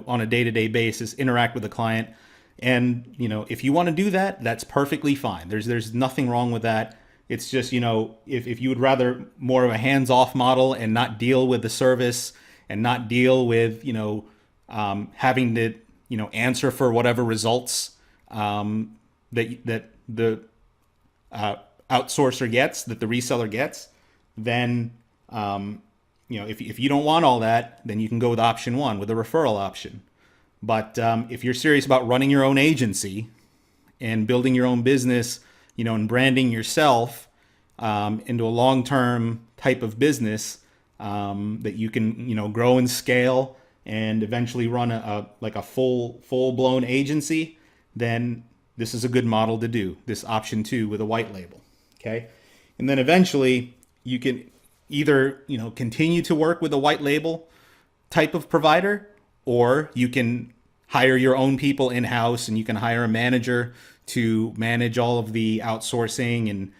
on a day-to-day basis, interact with the client. And if you want to do that, that's perfectly fine. There's nothing wrong with that. It's just if you would rather more of a hands-off model and not deal with the service and not deal with having to answer for whatever results that the outsourcer gets, that the reseller gets, then if you don't want all that, then you can go with option one, with the referral option. But if you're serious about running your own agency and building your own business, and branding yourself into a long-term type of business that you can, grow and scale and eventually run a full-blown agency, then this is a good model to do, this option two with a white label. Okay. And then eventually you can either, continue to work with a white label type of provider, or you can hire your own people in-house, and you can hire a manager to manage all of the outsourcing and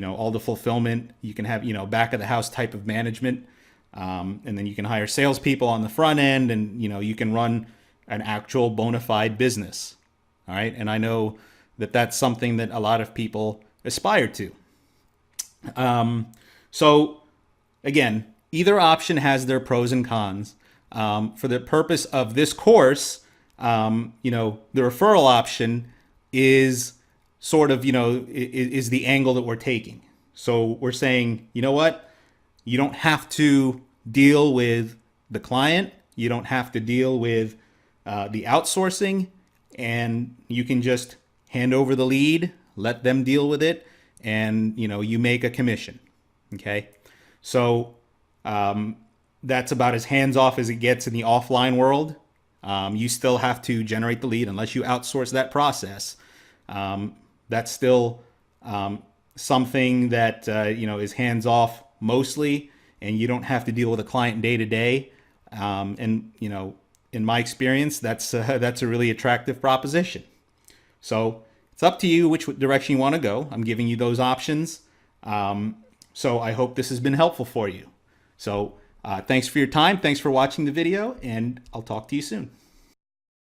all the fulfillment. You can have back of the house type of management, and then you can hire salespeople on the front end, and you can run an actual bona fide business. All right, and I know that that's something that a lot of people aspire to. So again, either option has their pros and cons. For the purpose of this course, the referral option is sort of, is the angle that we're taking. So we're saying, you don't have to deal with the client. You don't have to deal with the outsourcing, and you can just hand over the lead, let them deal with it, and, you make a commission. Okay. So, that's about as hands-off as it gets in the offline world. You still have to generate the lead unless you outsource that process. That's still something that is hands-off mostly, and you don't have to deal with a client day to day. And in my experience, that's a really attractive proposition. So it's up to you which direction you want to go. I'm giving you those options. So I hope this has been helpful for you. So thanks for your time. Thanks for watching the video, and I'll talk to you soon.